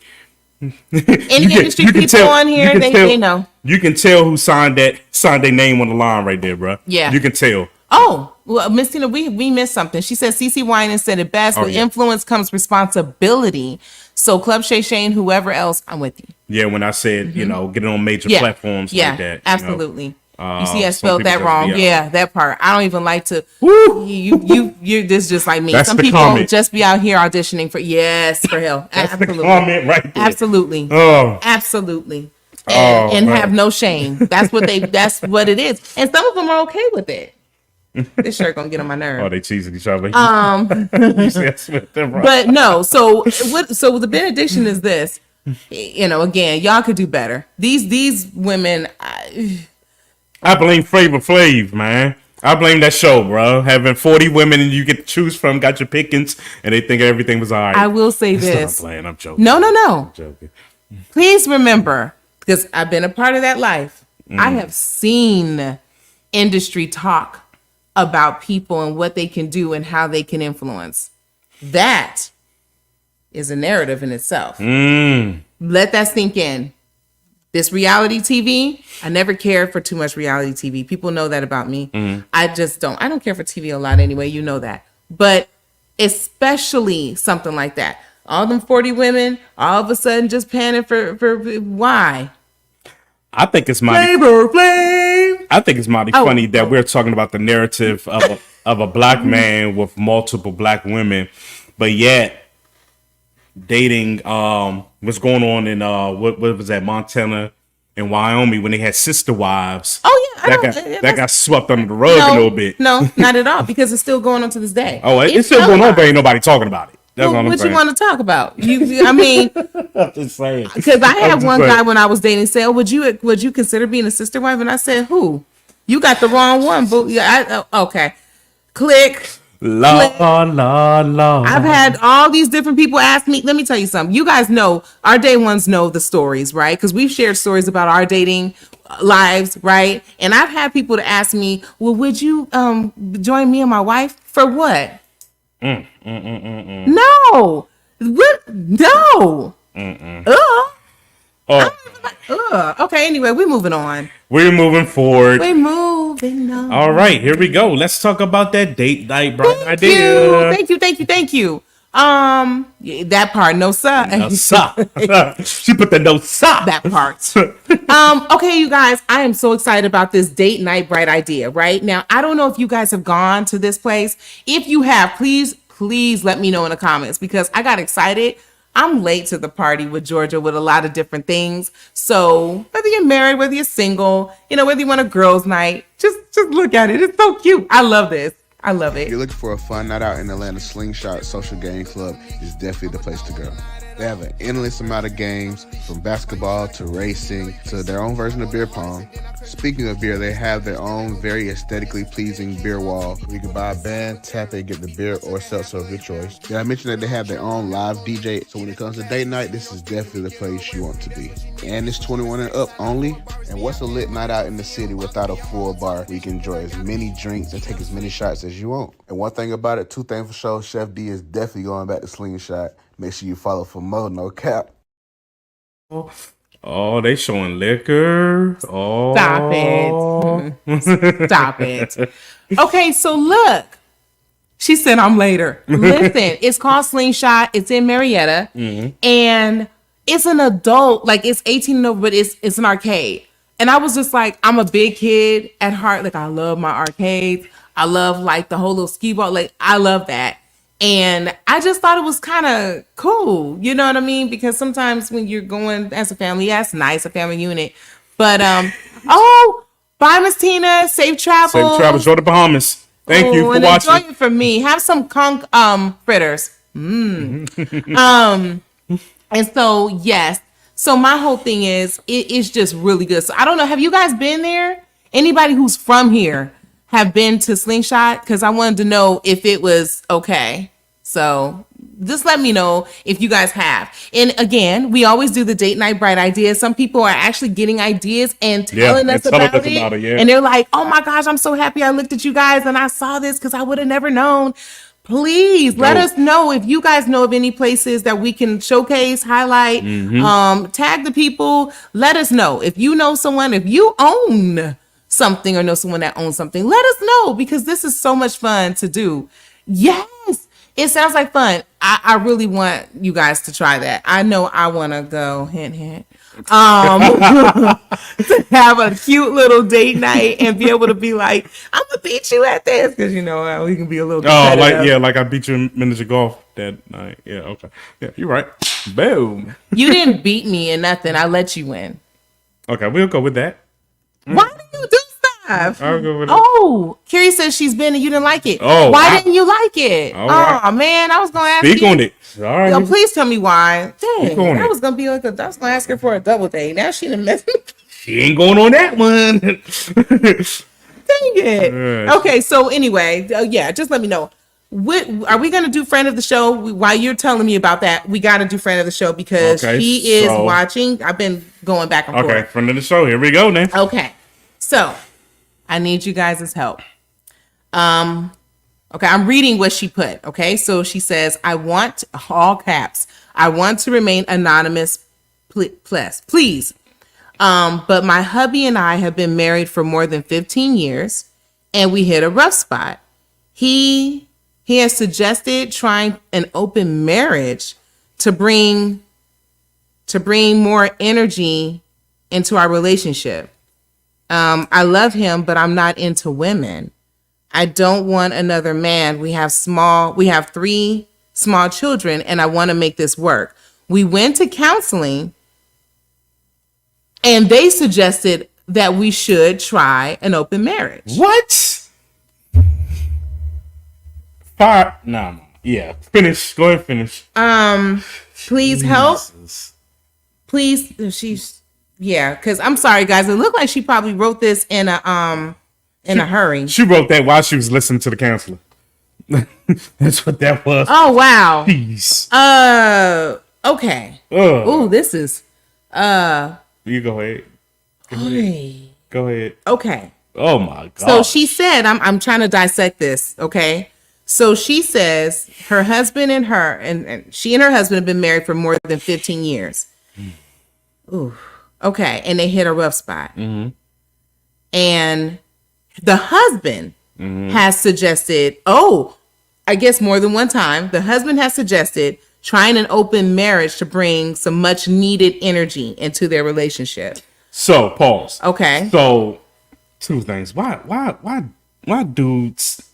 Industry people on here, they know. You can tell who signed their name on the line right there, bro. Yeah. You can tell. Oh, well, Miss Tina, we missed something. She said CeCe Winans said it best. With influence comes responsibility. So Club Shay Shay and whoever else, I'm with you. Yeah, when I said, get it on major platforms like that. Absolutely. You see, I some spelled people that just wrong. be Yeah, that part. I don't even like to. You're this just like me. That's Some the people comment. just be out here auditioning for hell. That's Absolutely. the comment right there. Absolutely. Oh. Absolutely. Oh, And man. have no shame. That's what it is. And some of them are okay with it. This shirt gonna get on my nerve. Oh, they cheesing each other. You see, that's what they're right. But no, so the benediction is this. Again, y'all could do better. These women, I blame Flavor Flav, man. I blame that show, bro. Having 40 women and you get to choose from, got your pickings, and they think everything was all right. I will say this. Stop playing. I'm joking. No. I'm joking. Please remember, because I've been a part of that life. I have seen industry talk about people and what they can do and how they can influence. That is a narrative in itself. Let that sink in. This reality TV, I never cared for too much reality TV. People know that about me. I just don't. I don't care for TV a lot anyway. You know that. But especially something like that. All them 40 women, all of a sudden just panning for why? I think it's mighty. I think it's mighty funny that we're talking about the narrative of a black man with multiple black women, but yet dating what's going on in what was that, Montana and Wyoming when they had sister wives. Oh yeah, that got swept under the rug a little bit. No, not at all, because it's still going on to this day. Oh, it's still going on, but ain't nobody talking about it. That's Well, what I'm what saying. you want to talk about? I mean, I'm just saying. because I had I'm just one saying. guy when I was dating say, "Oh, would you consider being a sister wife?" And I said, "Who? You got the wrong one." But okay, click. La la. I've had all these different people ask me. Let me tell you something. You guys know, our day ones know the stories, right? Because we've shared stories about our dating lives, right? And I've had people to ask me, "Well, would you join me and my wife for what?" No. What? No. Okay. Anyway, we're moving on. We're moving forward. We're moving on. All right, here we go. Let's talk about that date night bright idea. Thank you. Yeah, that part, no sir. No, suck. She put the no suck. That part. Okay, you guys, I am so excited about this date night bright idea. Right now, I don't know if you guys have gone to this place. If you have, please please let me know in the comments because I got excited. I'm late to the party with Georgia with a lot of different things. So whether you're married, whether you're single, whether you want a girls' night, just look at it. It's so cute. I love this. I love it. If you're looking for a fun night out in Atlanta, Slingshot Social Game Club is definitely the place to go. They have an endless amount of games, from basketball to racing to their own version of beer pong. Speaking of beer, they have their own very aesthetically pleasing beer wall. You can buy a band, tap it, get the beer or seltzer of your choice. Did I mention that they have their own live DJ? So when it comes to date night, this is definitely the place you want to be. And it's 21 and up only. And what's a lit night out in the city without a full bar where you can enjoy as many drinks and take as many shots as you want? And one thing about it, two things for sure, Chef D is definitely going back to Slingshot. Make sure you follow for more, no cap. Oh, they showing liquor. Oh, Stop it. Stop it. Okay, so look. She said I'm later. Listen, it's called Slingshot. It's in Marietta. And it's an adult, like it's 18 and over, but it's an arcade. And I was just like, I'm a big kid at heart. Like I love my arcades. I love like the whole little skee ball. Like I love that. And I just thought it was kind of cool. You know what I mean? Because sometimes when you're going as a family, yeah, it's nice, a family unit. But, bye, Miss Tina. Safe travels. Safe travels. Enjoy the Bahamas. Thank you for watching. Enjoy it for me. Have some conch fritters. And so, yes. So my whole thing is, it is just really good. So I don't know. Have you guys been there? Anybody who's from here have been to Slingshot? Because I wanted to know if it was okay. So just let me know if you guys have. And again, we always do the date night bright ideas. Some people are actually getting ideas and telling us about it. And they're like, oh my gosh, I'm so happy I looked at you guys and I saw this because I would have never known. Please let us know if you guys know of any places that we can showcase, highlight, tag the people. Let us know if you know someone, if you own something or know someone that owns something, let us know because this is so much fun to do. Yes, it sounds like fun. I really want you guys to try that. I know I want to go, hint, hint, to have a cute little date night and be able to be like, I'm gonna beat you at this because we can be a little. Like I beat you in miniature golf that night. Yeah, okay, yeah, you're right. Boom. You didn't beat me in nothing. I let you win. Okay, we'll go with that. Why do you do stuff? I'll go with it. Oh, Carrie says she's been and you didn't like it. Oh, why didn't you like it? Right. Oh man, I was gonna ask Speak you. on it. All right. Yo, please tell me why. Dang, I was gonna be like I was gonna ask her for a double date. Now she done messed me. She ain't going on that one. Dang it. Okay, so anyway, just let me know. Are we gonna do friend of the show? While you're telling me about that, we gotta do friend of the show because he is watching. I've been going back and forth. Okay, friend of the show. Here we go, then. Okay, so I need you guys' help. Okay, I'm reading what she put. Okay, so she says, I want, all caps, I want to remain anonymous, please. But my hubby and I have been married for more than 15 years and we hit a rough spot. He has suggested trying an open marriage to bring more energy into our relationship. I love him, but I'm not into women. I don't want another man. We have 3 small children and I want to make this work. We went to counseling and they suggested that we should try an open marriage. What? No. Yeah. Finish. Go ahead and finish. Please help. Please. Because I'm sorry, guys. It looked like she probably wrote this in a hurry. She wrote that while she was listening to the counselor. That's what that was. Oh wow. Jeez. Okay. Oh, this is. You go ahead. Go ahead. Okay. Oh my God. So she said, I'm trying to dissect this. Okay. So she says her husband and her and she and her husband have been married for more than 15 years. Ooh. Okay. And they hit a rough spot. Mm-hmm. And the husband has suggested, I guess more than one time, the husband has suggested trying an open marriage to bring some much needed energy into their relationship. So pause. Okay. So 2 things. Why dudes?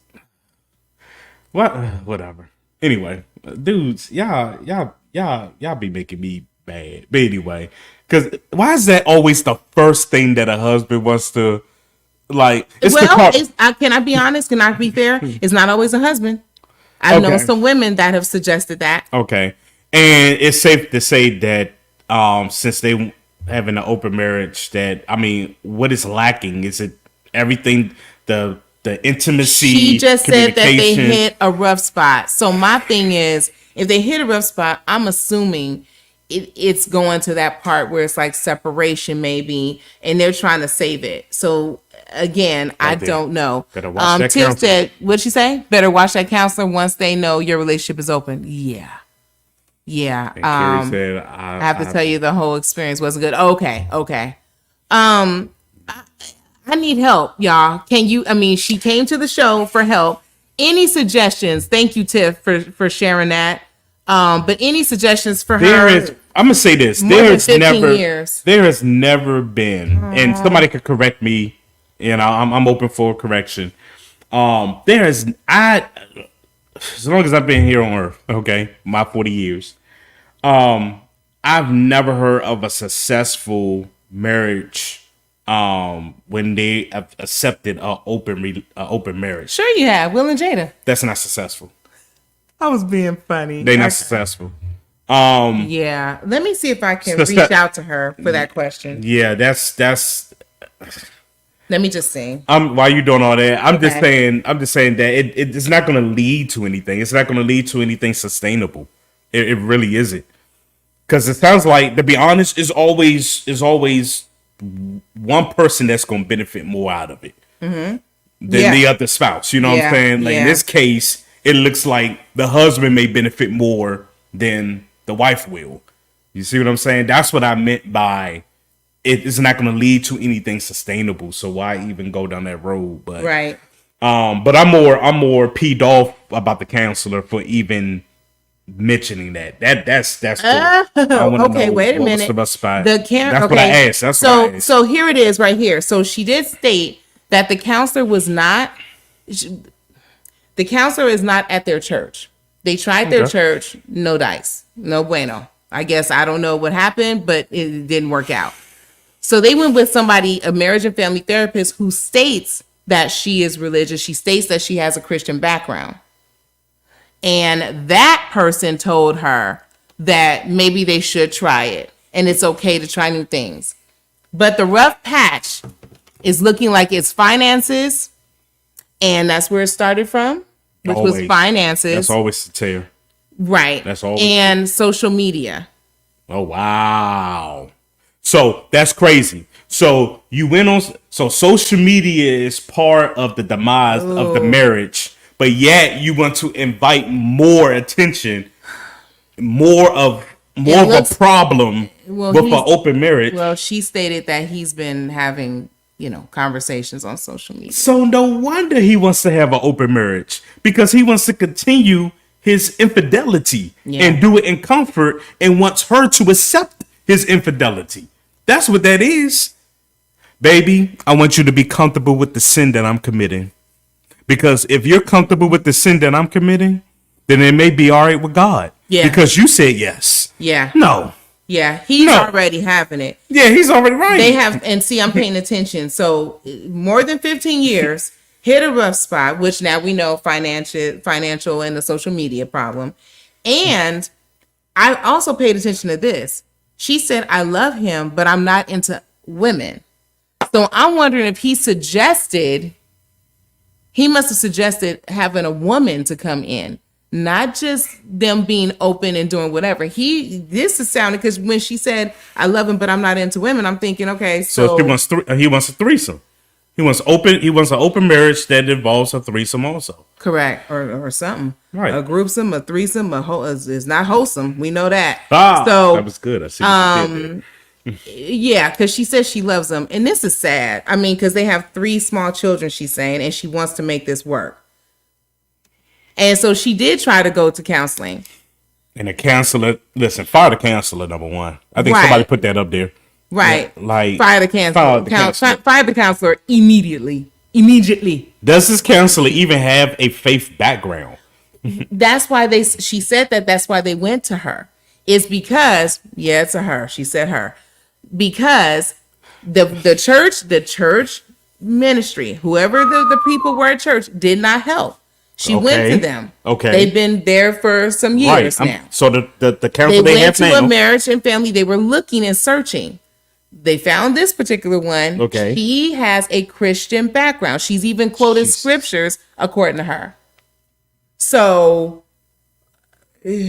What? Whatever. Anyway, dudes, y'all be making me bad. But anyway, because why is that always the first thing that a husband wants to like? Can I be honest? Can I be fair? It's not always a husband. I've known some women that have suggested that. Okay, and it's safe to say that since they having an open marriage, that what is lacking? Is it everything? The intimacy. She just said that they hit a rough spot. So my thing is, if they hit a rough spot, I'm assuming it's going to that part where it's like separation maybe, and they're trying to save it. So again, I don't know. Better watch that Tiff counselor. said, what'd she say? Better watch that counselor once they know your relationship is open. Yeah. And Carrie said, I have to tell you, the whole experience wasn't good. Okay. I need help, y'all. Can you? She came to the show for help. Any suggestions? Thank you, Tiff, for sharing that. But any suggestions for her? I'm gonna say this. There has never been, and somebody could correct me. I'm open for correction. As long as I've been here on Earth, okay, my 40 years, I've never heard of a successful marriage when they have accepted an open marriage. Sure you have. Will and Jada. That's not successful. I was being funny. They're not successful. Yeah. Let me see if I can reach out to her for that question. Yeah, that's Let me just see. While you doing all that, I'm just saying that it's not going to lead to anything. It's not going to lead to anything sustainable. It really isn't. Because it sounds like, to be honest, is always one person that's going to benefit more out of it than the other spouse. You know what I'm saying? Like in this case, it looks like the husband may benefit more than the wife will. You see what I'm saying? That's what I meant by it is not going to lead to anything sustainable. So why even go down that road? But right. But I'm more peed off about the counselor for even mentioning that. That's cool. Okay, wait a minute. That's what I asked. That's what I asked. So here it is right here. So she did state that the counselor was not. The counselor is not at their church. They tried their church, no dice, no bueno. I guess I don't know what happened, but it didn't work out. So they went with somebody, a marriage and family therapist, who states that she is religious. She states that she has a Christian background. And that person told her that maybe they should try it and it's okay to try new things. But the rough patch is looking like it's finances. And that's where it started from, which was finances. That's always the tale. Right. That's always. And social media. Oh, wow. So that's crazy. So you went on. So social media is part of the demise of the marriage, but yet you want to invite more attention, more of a problem with an open marriage. Well, she stated that he's been having, conversations on social media. So no wonder he wants to have an open marriage, because he wants to continue his infidelity and do it in comfort, and wants her to accept his infidelity. That's what that is. Baby, I want you to be comfortable with the sin that I'm committing. Because if you're comfortable with the sin that I'm committing, then it may be all right with God. Yeah. Because you said yes. Yeah. No. Yeah. He's already having it. Yeah, he's already right. They have, and see, I'm paying attention. So more than 15 years, hit a rough spot, which now we know financial and the social media problem. And I also paid attention to this. She said, I love him, but I'm not into women. So I'm wondering if he must have suggested having a woman to come in, not just them being open and doing whatever. This is sounding, because when she said, I love him, but I'm not into women, I'm thinking, okay, so he wants a threesome. He wants an open marriage that involves a threesome also. Correct. Or something. Right. A groupsome, a threesome, is not wholesome. We know that. So that was good. I see what you did there. Yeah, because she says she loves them. And this is sad. I mean, because they have 3 small children, she's saying, and she wants to make this work. And so she did try to go to counseling. And the counselor, fire the counselor, number one. I think somebody put that up there. Right. Yeah, like fire the counselor. Fire the counselor immediately. Does this counselor even have a faith background? That's why she said that's why they went to her. It's because, yeah, it's a her. She said her. Because the church ministry, whoever the people were at church, did not help. She went to them. Okay. They've been there for some years now. So the counsel They they went have to now. a marriage and family. They were looking and searching. They found this particular one. Okay. She has a Christian background. She's even quoted scriptures according to her. So, I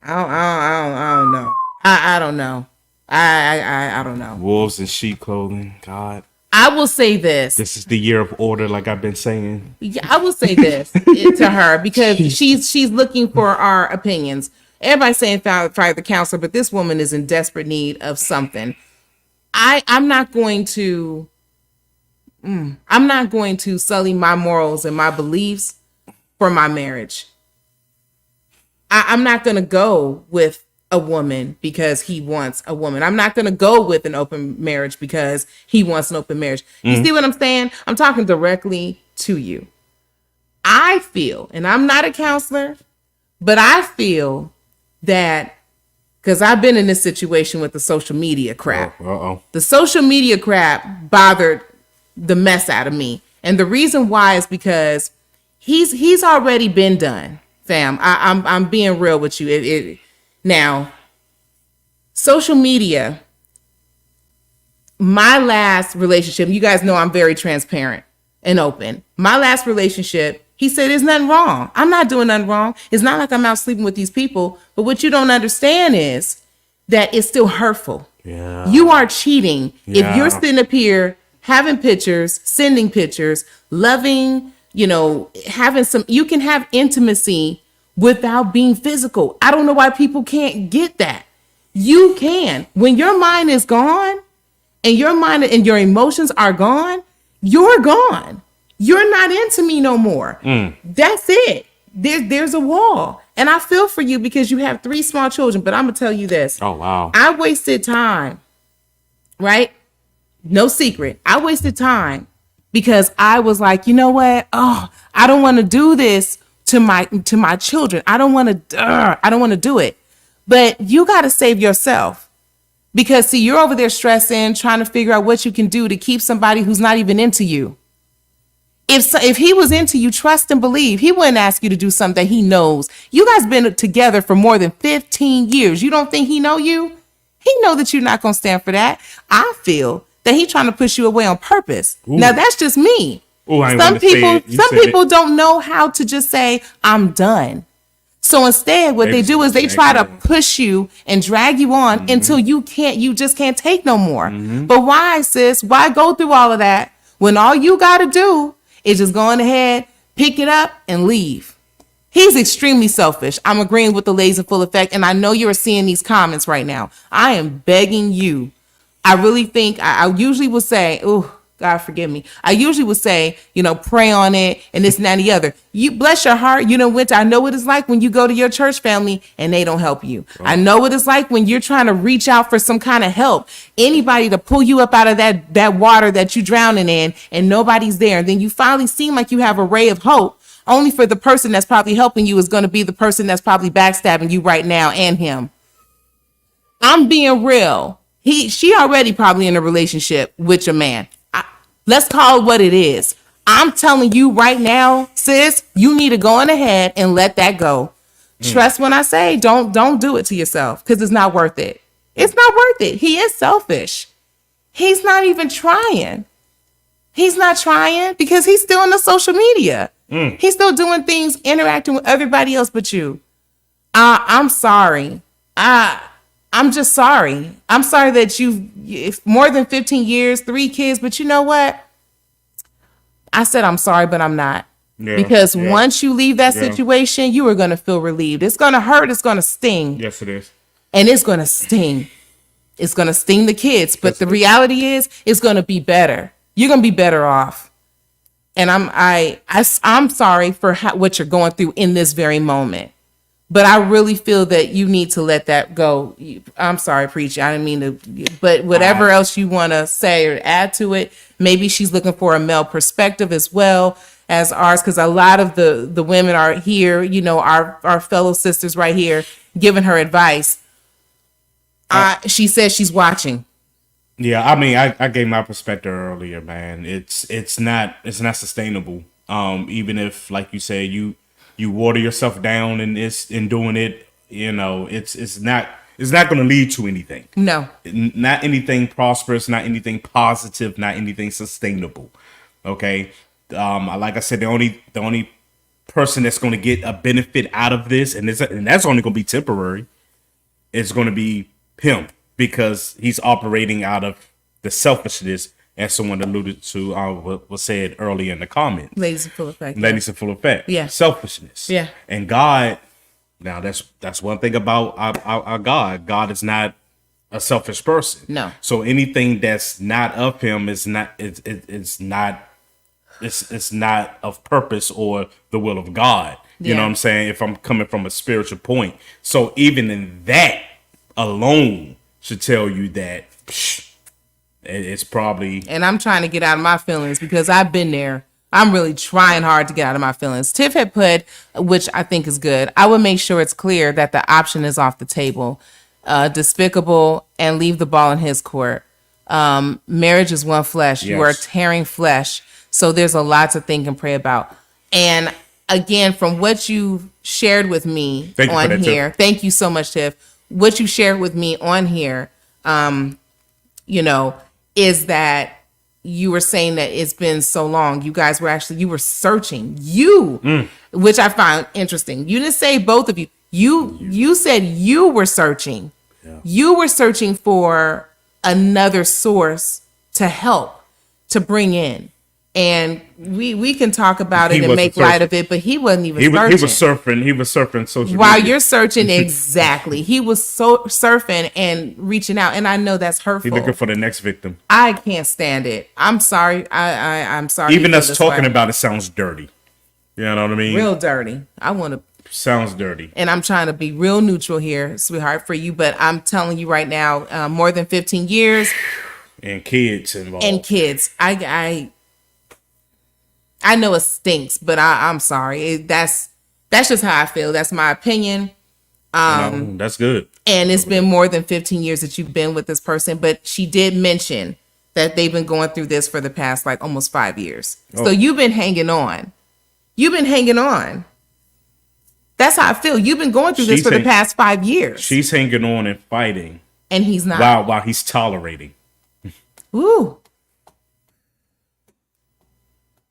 don't know. I don't know. I don't know. Wolves in sheep clothing. God, I will say this. this is the year of order, like I've been saying. Yeah, I will say this to her because she's looking for our opinions. Everybody's saying fire the counselor, but this woman is in desperate need of something. I'm not going to sully my morals and my beliefs for my marriage. I'm not going to go with a woman because he wants a woman. I'm not going to go with an open marriage because he wants an open marriage. You see what I'm saying? I'm talking directly to you. I feel, and I'm not a counselor, but I feel that because I've been in this situation with the social media crap. The social media crap bothered the mess out of me. And the reason why is because he's already been done, fam. I'm being real with you. Now, social media, my last relationship, you guys know I'm very transparent and open. My last relationship, he said, there's nothing wrong. I'm not doing nothing wrong. It's not like I'm out sleeping with these people. But what you don't understand is that it's still hurtful. Yeah. You are cheating Yeah. if you're sitting up here having pictures, sending pictures, loving, having you can have intimacy without being physical. I don't know why people can't get that. You can. When your mind is gone and your mind and your emotions are gone, you're gone. You're not into me no more. That's it. There's a wall. And I feel for you because you have 3 small children, but I'm going to tell you this. Oh, wow. I wasted time, right? No secret. I wasted time because I was like, you know what? Oh, I don't want to do this to my children. I don't want to do it. But you got to save yourself because see, you're over there stressing, trying to figure out what you can do to keep somebody who's not even into you. If he was into you, trust and believe, he wouldn't ask you to do something that he knows. You guys been together for more than 15 years. You don't think he know you? He know that you're not going to stand for that. I feel that he's trying to push you away on purpose. Ooh. Now that's just me. Ooh, I ain't Some wanna say people, it. You some said people it. don't know how to just say, I'm done. So instead, what they do is they try to push you and drag you on until you just can't take no more. But why, sis? Why go through all of that when all you got to do is just go on ahead, pick it up and leave? He's extremely selfish. I'm agreeing with the ladies in full effect. And I know you're seeing these comments right now. I am begging you. I really think I usually will say, oh, God forgive me. I usually would say, pray on it and this and that and the other. You bless your heart. I know what it's like when you go to your church family and they don't help you. I know what it's like when you're trying to reach out for some kind of help. Anybody to pull you up out of that water that you're drowning in and nobody's there. And then you finally seem like you have a ray of hope, only for the person that's probably helping you is going to be the person that's probably backstabbing you right now and him. I'm being real. She already probably in a relationship with your man. Let's call it what it is. I'm telling you right now, sis, you need to go on ahead and let that go. Trust when I say don't do it to yourself because it's not worth it. It's not worth it. He is selfish. He's not even trying. He's not trying because he's still on the social media. He's still doing things, interacting with everybody else but you. I'm sorry. I'm just sorry. I'm sorry that you've more than 15 years, 3 kids, but you know what? I said I'm sorry, but I'm not. Yeah, because once you leave that situation, you are going to feel relieved. It's going to hurt. It's going to sting. Yes, it is. And it's going to sting. It's going to sting the kids. But the reality is it's going to be better. You're going to be better off. And I'm sorry for what you're going through in this very moment. But I really feel that you need to let that go. I'm sorry, preacher. I didn't mean to. But whatever else you want to say or add to it, maybe she's looking for a male perspective as well. as ours, because a lot of the women are here, you know, our fellow sisters right here giving her advice. She says she's watching. Yeah, I mean, I gave my perspective earlier, man. It's not sustainable. Even if, like you said, you water yourself down in doing it, you know, it's not going to lead to anything. No, not anything prosperous, not anything positive, not anything sustainable. Okay, like I said, the only person that's going to get a benefit out of this, and that's only going to be temporary, is going to be him, because he's operating out of the selfishness, as someone alluded to, what was said earlier in the comments. ladies in full effect. Ladies in full effect. Yeah. Selfishness. Yeah. And God, now that's one thing about our God. God is not a selfish person. No. So anything that's not of him is not it's not of purpose or the will of God. You know what I'm saying? If I'm coming from a spiritual point. So even in that alone should tell you that it's probably. And I'm trying to get out of my feelings because I've been there. I'm really trying hard to get out of my feelings. Tiff had put, which I think is good, I would make sure it's clear that the option is off the table. Despicable, and leave the ball in his court. Marriage is one flesh. Yes. You are tearing flesh. So there's a lot to think and pray about. And again, from what you shared with me on here, thank you so much, Tiff. What you shared with me on here, you know, is that you were saying that it's been so long. You guys were you were searching, which I found interesting. You didn't say both of you. You said you were searching. Yeah. You were searching for another source to help, to bring in. And we can talk about it and make light of it, but he wasn't even searching. He was surfing social media. While you're searching, exactly. He was surfing and reaching out, and I know that's hurtful. He's looking for the next victim. I can't stand it. I'm sorry. I'm sorry. Even us talking about it sounds dirty. You know what I mean? Real dirty. I want to. Sounds dirty. And I'm trying to be real neutral here, sweetheart, for you, but I'm telling you right now, more than 15 years. And kids involved. And kids. I know it stinks, but I'm sorry. That's just how I feel. That's my opinion. No, that's good. And it's been more than 15 years that you've been with this person, but she did mention that they've been going through this for the past like almost 5 years. Oh. So you've been hanging on. You've been hanging on. That's how I feel. You've been going through this for the past 5 years. She's hanging on and fighting. And he's not. While he's tolerating. Ooh.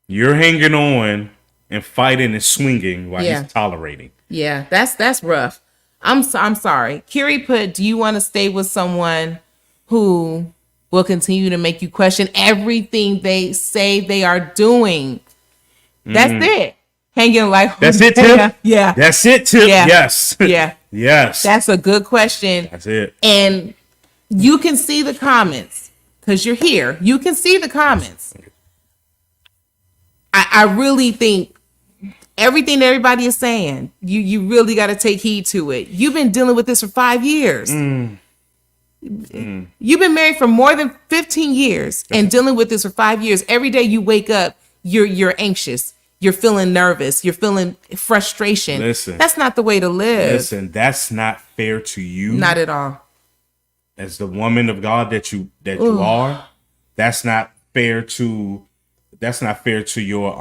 You're hanging on and fighting and swinging while he's tolerating. Yeah, that's rough. I'm sorry. Kiri put, do you want to stay with someone who will continue to make you question everything they say they are doing? That's it. Hanging like that's it, Tip? Yeah. That's it, Tip. Yeah. Yes. Yeah. Yes. That's a good question. That's it. And you can see the comments because you're here. You can see the comments. I really think everything that everybody is saying, you really got to take heed to it. You've been dealing with this for 5 years. You've been married for more than 15 years and dealing with this for 5 years. Every day you wake up, you're anxious. You're feeling nervous. You're feeling frustration. Listen, that's not the way to live. Listen, that's not fair to you. Not at all. As the woman of God that you are, that's not fair to. That's not fair to your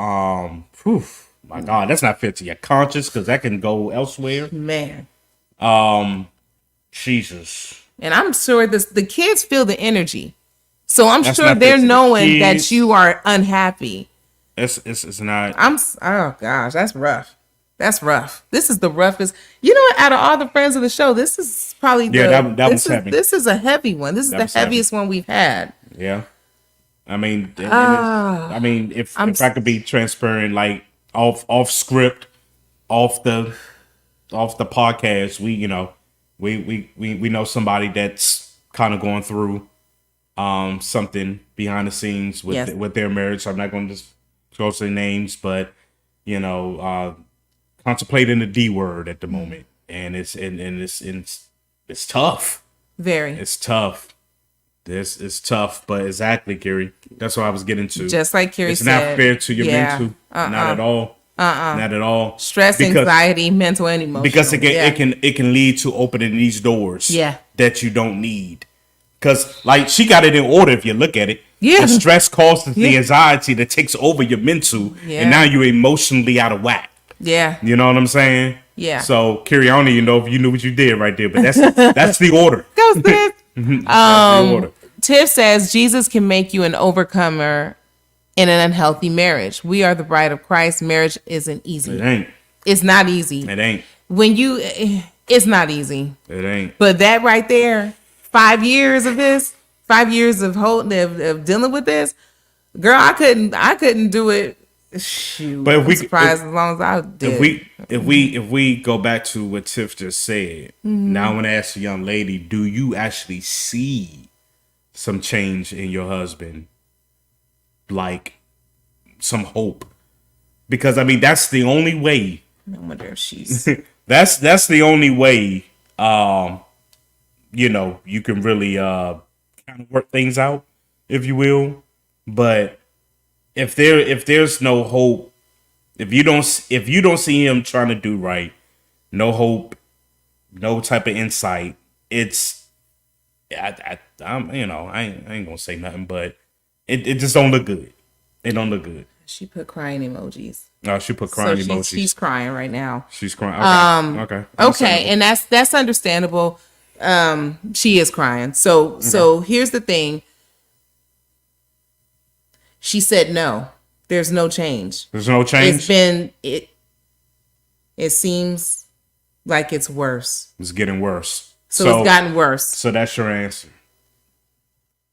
my God, that's not fair to your conscience because that can go elsewhere. Man. Jesus. And I'm sure the kids feel the energy. So I'm sure they're knowing that you are unhappy. It's not. Oh gosh, that's rough. That's rough. This is the roughest. You know what? Out of all the friends of the show, this is probably this is a heavy one. This is the heaviest one we've had. Yeah. I mean, if I could be transparent, like off script, off the podcast, we know somebody that's kind of going through something behind the scenes with their marriage. So I'm not going to disclose their names, but contemplating the D word at the moment, and it's tough. Very. It's tough. This is tough, but exactly, Carrie. That's what I was getting to. Just like Carrie it's said. not fair to your Yeah. mental. Not at all. Not at all. Stress, anxiety, mental and emotional. Because it can lead to opening these doors. Yeah. That you don't need. Because like she got it in order if you look at it. Yeah. The stress causes the anxiety that takes over your mental, Yeah. and now you're emotionally out of whack. Yeah. You know what I'm saying? Yeah. So, Carrie, I don't even know if you knew what you did right there, but that's the order. Go, sis. That's the order. Tiff says Jesus can make you an overcomer in an unhealthy marriage. We are the bride of Christ. Marriage isn't easy. It ain't. It's not easy. It ain't. It's not easy. It ain't. But that right there, 5 years of this, 5 years of dealing with this, girl, I couldn't do it. Shoot, But if I'm surprised as long as I did. If we go back to what Tiff just said, now I want to ask the young lady: do you actually see some change in your husband, like some hope? Because I mean, that's the only way. I wonder if she's. that's the only way. You can really kind of work things out, if you will. But if there's no hope, if you don't see him trying to do right, no hope, no type of insight, it's I ain't gonna say nothing, but it just don't look good. It don't look good. She put crying emojis. Oh, she put crying emojis. She's crying right now. She's crying. Okay. And that's understandable. She is crying. So here's the thing. She said no. There's no change. There's no change. It seems like it's worse. It's getting worse. So it's gotten worse. So that's your answer.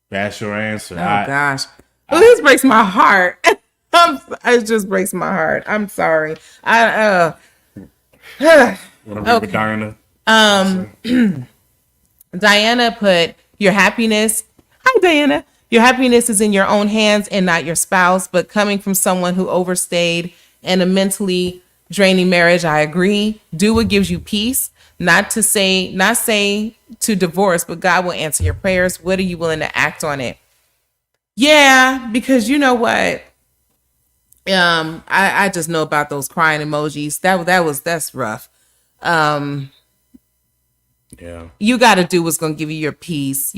That's your answer. Oh gosh. Well, this breaks my heart. It just breaks my heart. I'm sorry. What about Diana? Diana put your happiness. Hi, Diana. Your happiness is in your own hands and not your spouse, but coming from someone who overstayed in a mentally draining marriage, I agree. Do what gives you peace. Not say to divorce, but God will answer your prayers. What are you willing to act on it? Yeah, because you know what? I just know about those crying emojis. That's rough. Yeah. You got to do what's going to give you your peace,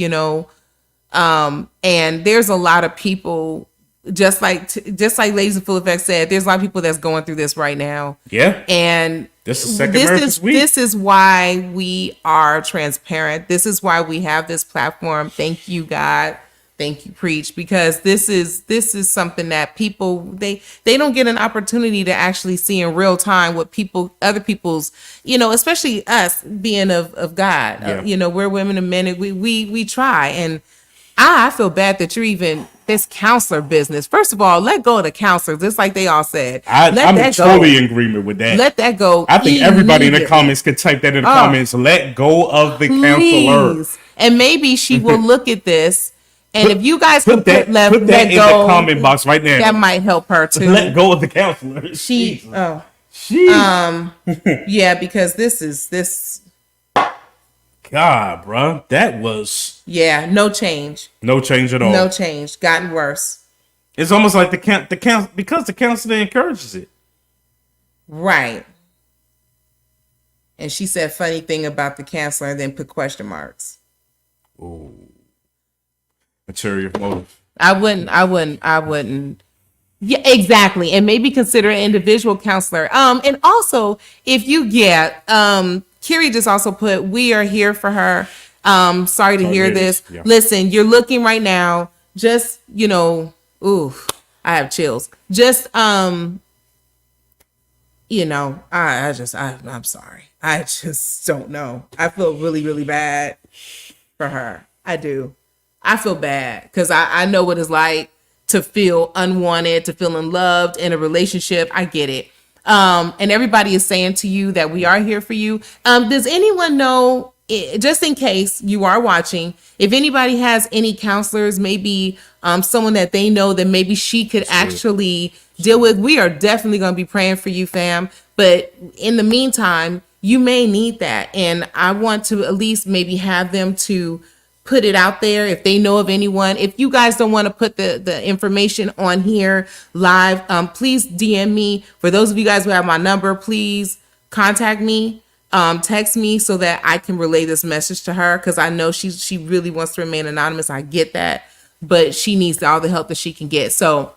and there's a lot of people, just like Ladies of Full Effect said, there's a lot of people that's going through this right now. Yeah. And this is why we are transparent. This is why we have this platform. Thank you, God. Thank you, Preach, because this is something that people they don't get an opportunity to actually see in real time what other people's, especially us being of God. Yeah. We're women and men, and we try. And I feel bad that you're even this counselor business. First of all, let go of the counselors, just like they all said. I'm totally in agreement with that. Let that go. I think everybody in the comments could type that in the comments. Let go of the counselor. And maybe she will look at this. And if you guys put that in the comment box right now, that might help her too. Let go of the counselor. Yeah, because this. God, bro, that was no change. No change at all. No change. Gotten worse. It's almost like because the counselor encourages it. Right. And she said funny thing about the counselor, and then put question marks. Oh. Ulterior motive. I wouldn't. Yeah, exactly. And maybe consider an individual counselor. And also if you Kiri just also put, we are here for her. Sorry to hear this. Yeah. Listen, you're looking right now. Just, I have chills. Just, I'm sorry. I just don't know. I feel really, really bad for her. I do. I feel bad because I know what it's like to feel unwanted, to feel unloved in a relationship. I get it. And everybody is saying to you that we are here for you. Does anyone know, just in case you are watching, if anybody has any counselors, maybe someone that they know that maybe she could actually deal with? We are definitely going to be praying for you, fam. But in the meantime, you may need that. And I want to at least maybe have them to put it out there if they know of anyone. If you guys don't want to put the information on here live, please DM me. For those of you guys who have my number, please contact me, text me so that I can relay this message to her, because I know she really wants to remain anonymous. I get that, but she needs all the help that she can get. So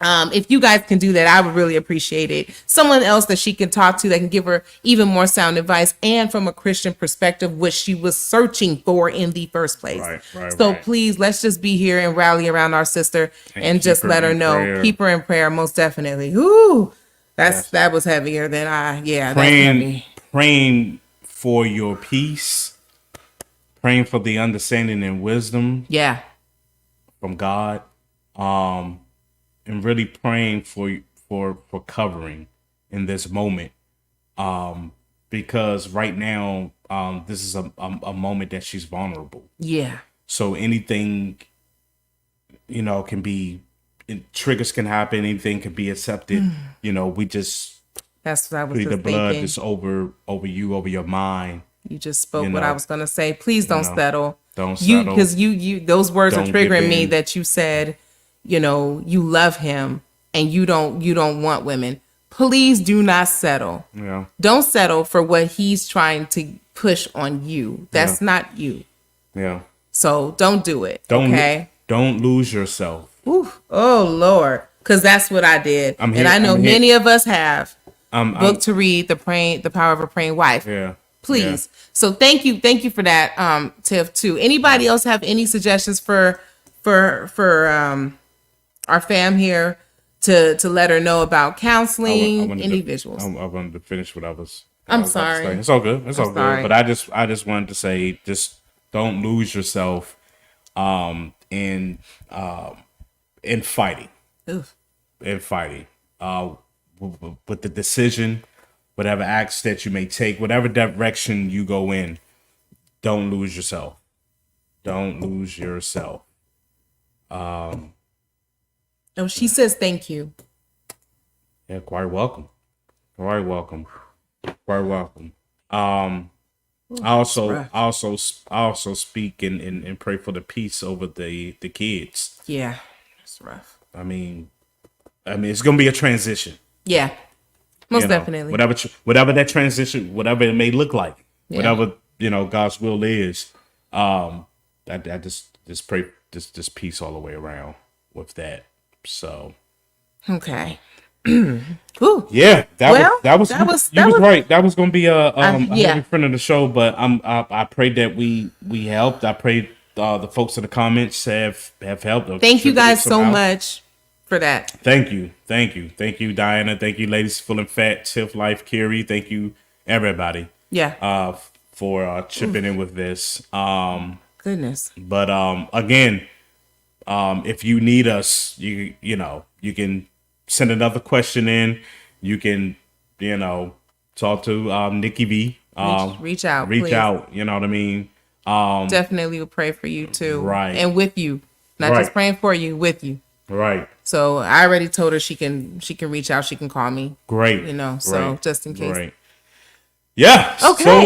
if you guys can do that, I would really appreciate it. Someone else that she can talk to that can give her even more sound advice, and from a Christian perspective, which she was searching for in the first place. So please, let's just be here and rally around our sister and just let her know. Prayer. Keep her in prayer, most definitely. Ooh, that was heavier than praying for your peace, praying for the understanding and wisdom. Yeah. From God. And really praying for covering in this moment, because right now this is a moment that she's vulnerable. Yeah. So anything, can be, triggers can happen. Anything can be accepted. We just that's what I was plead just the blood thinking. just over you, over your mind. You just spoke what I was gonna say. Please don't settle. Don't settle. Because you those words Don't are triggering give me, in. that you said, you love him and you don't want women. Please do not settle. Yeah. Don't settle for what he's trying to push on you. That's not you. Yeah. So don't do it. Don't lose yourself. Ooh, oh Lord, because that's what I did, and I know many of us have. Book to read, the Power of a Praying Wife. Yeah. Please. Yeah. So thank you for that, Tiff. Too. Anybody else have any suggestions for our fam here to let her know about counseling? Any visuals? I wanted to finish what I was. I'm sorry. It's all good. It's all sorry. good. But I just wanted to say, just don't lose yourself, in fighting. Oof. In fighting, with the decision, whatever acts that you may take, whatever direction you go in, don't lose yourself. Don't lose yourself. Oh, she says thank you. Yeah, quite welcome. Quite welcome. Quite welcome. I also speak and pray for the peace over the kids. Yeah, it's rough. I mean, it's gonna be a transition. Yeah, most definitely. Whatever that transition, whatever it may look like, whatever God's will is. I just pray just peace all the way around with that. So okay. Ooh. Yeah, that was right. That was gonna be a yeah. friend of the show, but I pray that we helped. I pray the folks in the comments have helped. Thank you guys so much for that. Thank you, Diana. Thank you, Ladies Full and Fat, Tiff Life, Kiri. Thank you, everybody. Yeah. For chipping in with this. Goodness. But again, if you need us, you can send another question in. You can, talk to Nikki V. Reach out. Reach out. You know what I mean? Definitely will pray for you too. Right. And with you. Not just praying for you, with you. Right. So I already told her she can reach out. She can call me. Great. So just in case. Right. Yeah. Okay. So,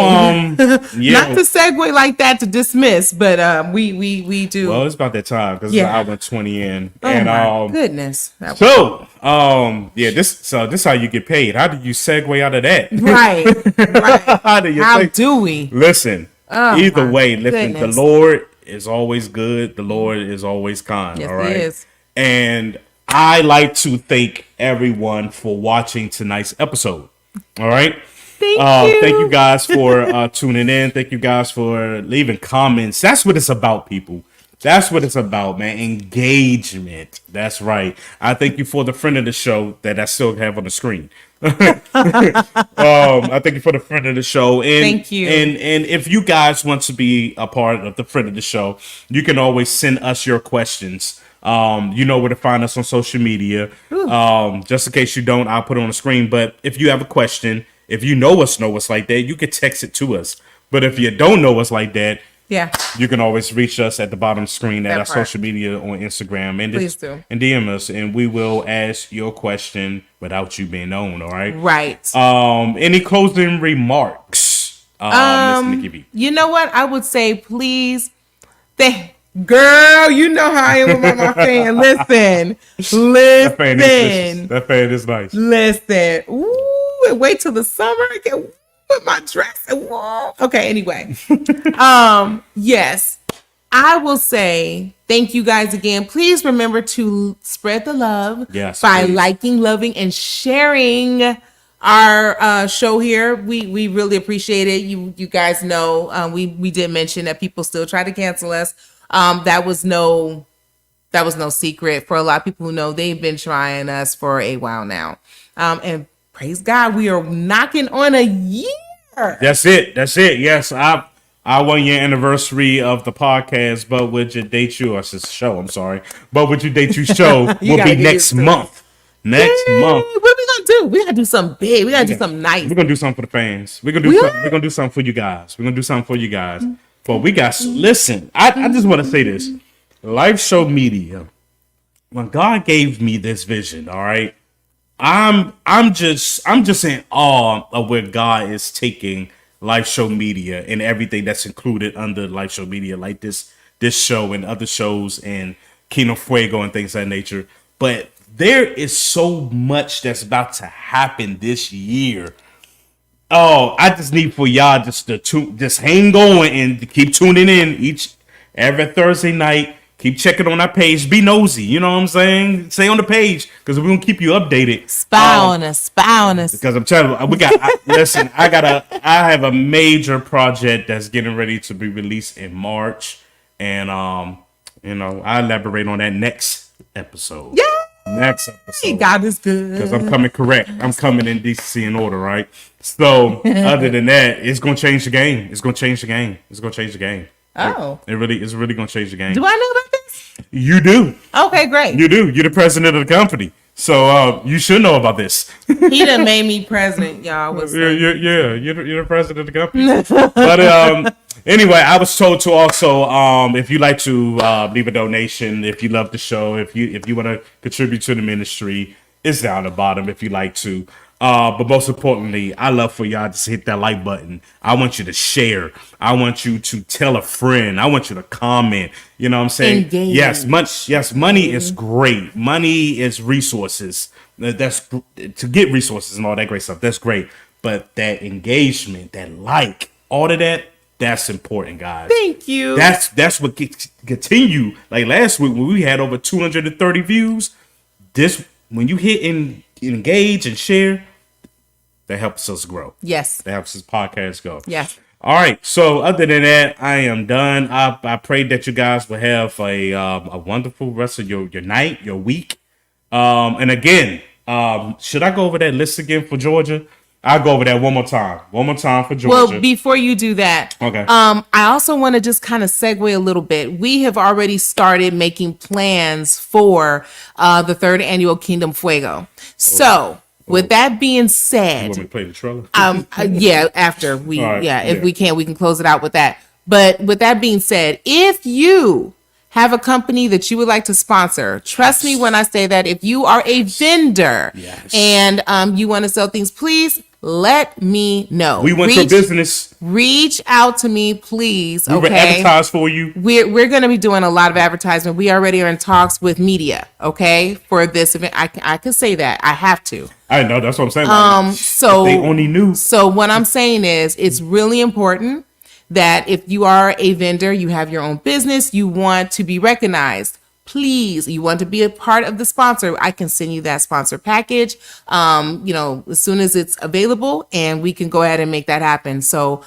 yeah. Not to segue like that to dismiss, but we do. Well, it's about that time because it's an hour and 20 in. Oh and my goodness. This how you get paid. How do you segue out of that? Right. How do we? Listen. Either way, listen. Goodness. The Lord is always good. The Lord is always kind. Yes, all right. He is. And I like to thank everyone for watching tonight's episode. All right. Thank you guys for tuning in. Thank you guys for leaving comments. That's what it's about, people. That's what it's about, man. Engagement. That's right. I thank you for the friend of the show that I still have on the screen. I thank you for the friend of the show. And, thank you. And if you guys want to be a part of the friend of the show, you can always send us your questions. You know where to find us on social media. Just in case you don't, I'll put it on the screen. But if you have a question, if you know us like that, you can text it to us. But if you don't know us like that, you can always reach us at the bottom screen at our social media on Instagram and DM us, and we will ask your question without you being known. All right. Right. Any closing remarks, Miss Nikki B? You know what? I would say, please Girl, you know how I am with my fan. Listen. That fan is nice. Listen. Ooh, wait till the summer. I get with my dress. Whoa. Okay, anyway. Yes. I will say thank you guys again. Please remember to spread the love by liking, loving, and sharing our show here. We really appreciate it. You guys know we did mention that people still try to cancel us. That was no secret for a lot of people who know. They've been trying us for a while now. And praise God, we are knocking on a year. That's it. Yes, our 1 year anniversary of the podcast, but would you date you? Or it's show. I'm sorry, but would you date you show will be next month. Next month. What are we gonna do? We gotta do something big. We gotta do something nice. We're gonna do something for the fans. We're gonna do something for you guys. But we got listen. I just want to say this: Life Show Media. When God gave me this vision, all right, I'm just in awe of where God is taking Life Show Media and everything that's included under Life Show Media, like this show and other shows and Kingdom Fuego and things of that nature. But there is so much that's about to happen this year. Oh, I just need for y'all just hang on and keep tuning in every Thursday night. Keep checking on our page. Be nosy. You know what I'm saying? Stay on the page because we're going to keep you updated. Spy on us. Because I'm telling you, I have a major project that's getting ready to be released in March. And, I'll elaborate on that next episode. Yeah. Next episode. God is good. Because I'm coming correct. I'm coming in decency and order, right? So, other than that, it's going to change the game. It's going to change the game. Oh. It's really going to change the game. Do I know about this? You do. Okay, great. You do. You're the president of the company. So, you should know about this. He done made me president, y'all. You're the president of the company. But, anyway, I was told to also, if you like to leave a donation, if you love the show, if you want to contribute to the ministry, it's down the bottom if you like to. But most importantly, I love for y'all to hit that like button. I want you to share. I want you to tell a friend. I want you to comment. You know what I'm saying? Engage. Yes, money is great. Money is resources. That's to get resources and all that great stuff. That's great. But that engagement, that like, all of that, that's important, guys. Thank you. That's what continue. Like last week when we had over 230 views, when you hit and engage and share, that helps us grow. Yes. That helps this podcast go. Yes. All right. So other than that, I am done. I pray that you guys will have a wonderful rest of your night, your week. And again, should I go over that list again for Georgia? I'll go over that one more time. One more time for Georgia. Well, before you do that, okay. I also want to just kind of segue a little bit. We have already started making plans for the 3rd annual Kingdom Fuego. So, with that being said, you want me to play the trailer? Yeah, after we, right, if we can close it out with that. But with that being said, if you have a company that you would like to sponsor, trust me when I say that. If you are a vendor and you want to sell things, please let me know. We want your business. Reach out to me, please. We will advertise for you. We're going to be doing a lot of advertisement. We already are in talks with media, okay, for this event. I can say that. I have to. I know. That's what I'm saying. So they only knew. So what I'm saying is it's really important that if you are a vendor, you have your own business, you want to be recognized. Please, you want to be a part of the sponsor, I can send you that sponsor package, as soon as it's available, and we can go ahead and make that happen. So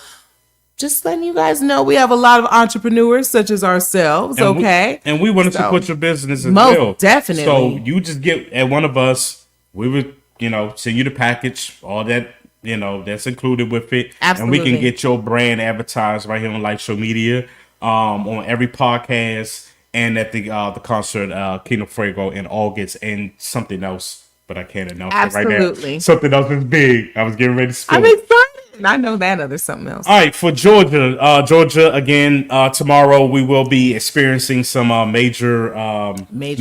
just letting you guys know, we have a lot of entrepreneurs such as ourselves, okay? And we want to support your business as well. Most definitely. So you just get at one of us, we would, send you the package, all that, that's included with it. Absolutely. And we can get your brand advertised right here on Life Show Media, on every podcast. And at the concert, Kingdom Fuego in August, and something else, but I can't announce it right now. Absolutely. Something else is big. I was getting ready to spill I'm excited. I know that there's something else. All right, for Georgia again, tomorrow we will be experiencing some major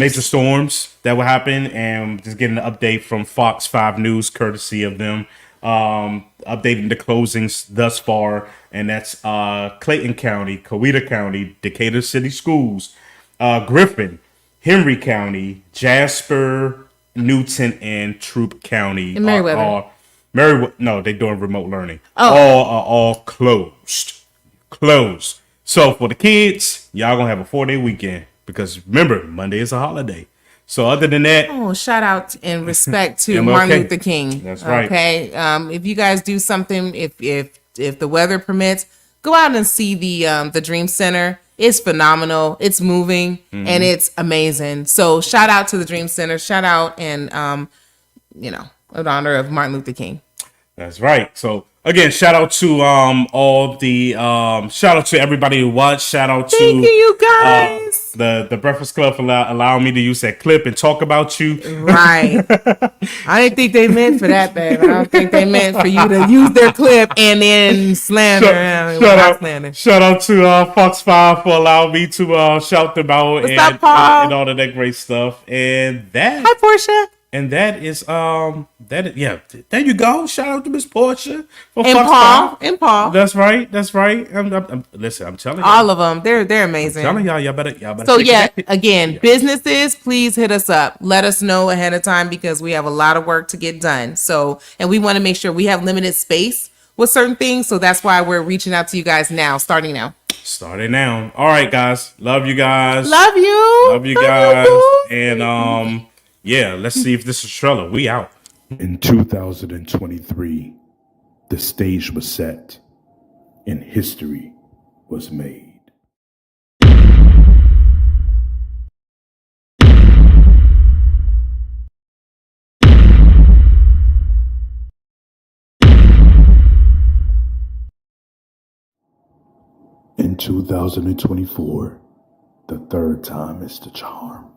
storms that will happen, and just getting an update from Fox 5 News, courtesy of them. updating the closings thus far, and that's Clayton County, Coweta County, Decatur City Schools, Griffin, Henry County, Jasper, Newton, and Troup County. And Meriwether. No, they're doing remote learning. Oh. All are all closed. Closed. So for the kids, y'all gonna have a 4-day weekend because remember, Monday is a holiday. So other than that, Oh, shout out and respect to MLK. Martin Luther King. That's right. Okay. If you guys do something, if the weather permits, go out and see the Dream Center. It's phenomenal. It's moving and it's amazing. So shout out to the Dream Center. Shout out and in honor of Martin Luther King. that's right. So again, shout out to all the shout out to everybody who watched. Shout out to Thank you guys. The Breakfast Club for allowing me to use that clip and talk about you. Right. I didn't think they meant for that, babe. I don't think they meant for you to use their clip and then slander. Shout out to Fox 5 for allowing me to shout them out What's up, Paul? and all of that great stuff. And that Hi, Portia. And that is yeah. There you go. Shout out to Miss Portia for And Fox Paul. 5. And Paul. That's right. That's right. Listen, I'm telling you. All of them. They're amazing. Telling y'all better. So check yeah, it out. again, businesses, please hit us up. Let us know ahead of time because we have a lot of work to get done. So, and we want to make sure we have limited space with certain things. So that's why we're reaching out to you guys now, starting now. Starting now. All right, guys. Love you guys. Love you. Love you guys. And yeah, let's see if this is Trella. We out. In 2023, the stage was set and history was made. In 2024, the third time is the charm.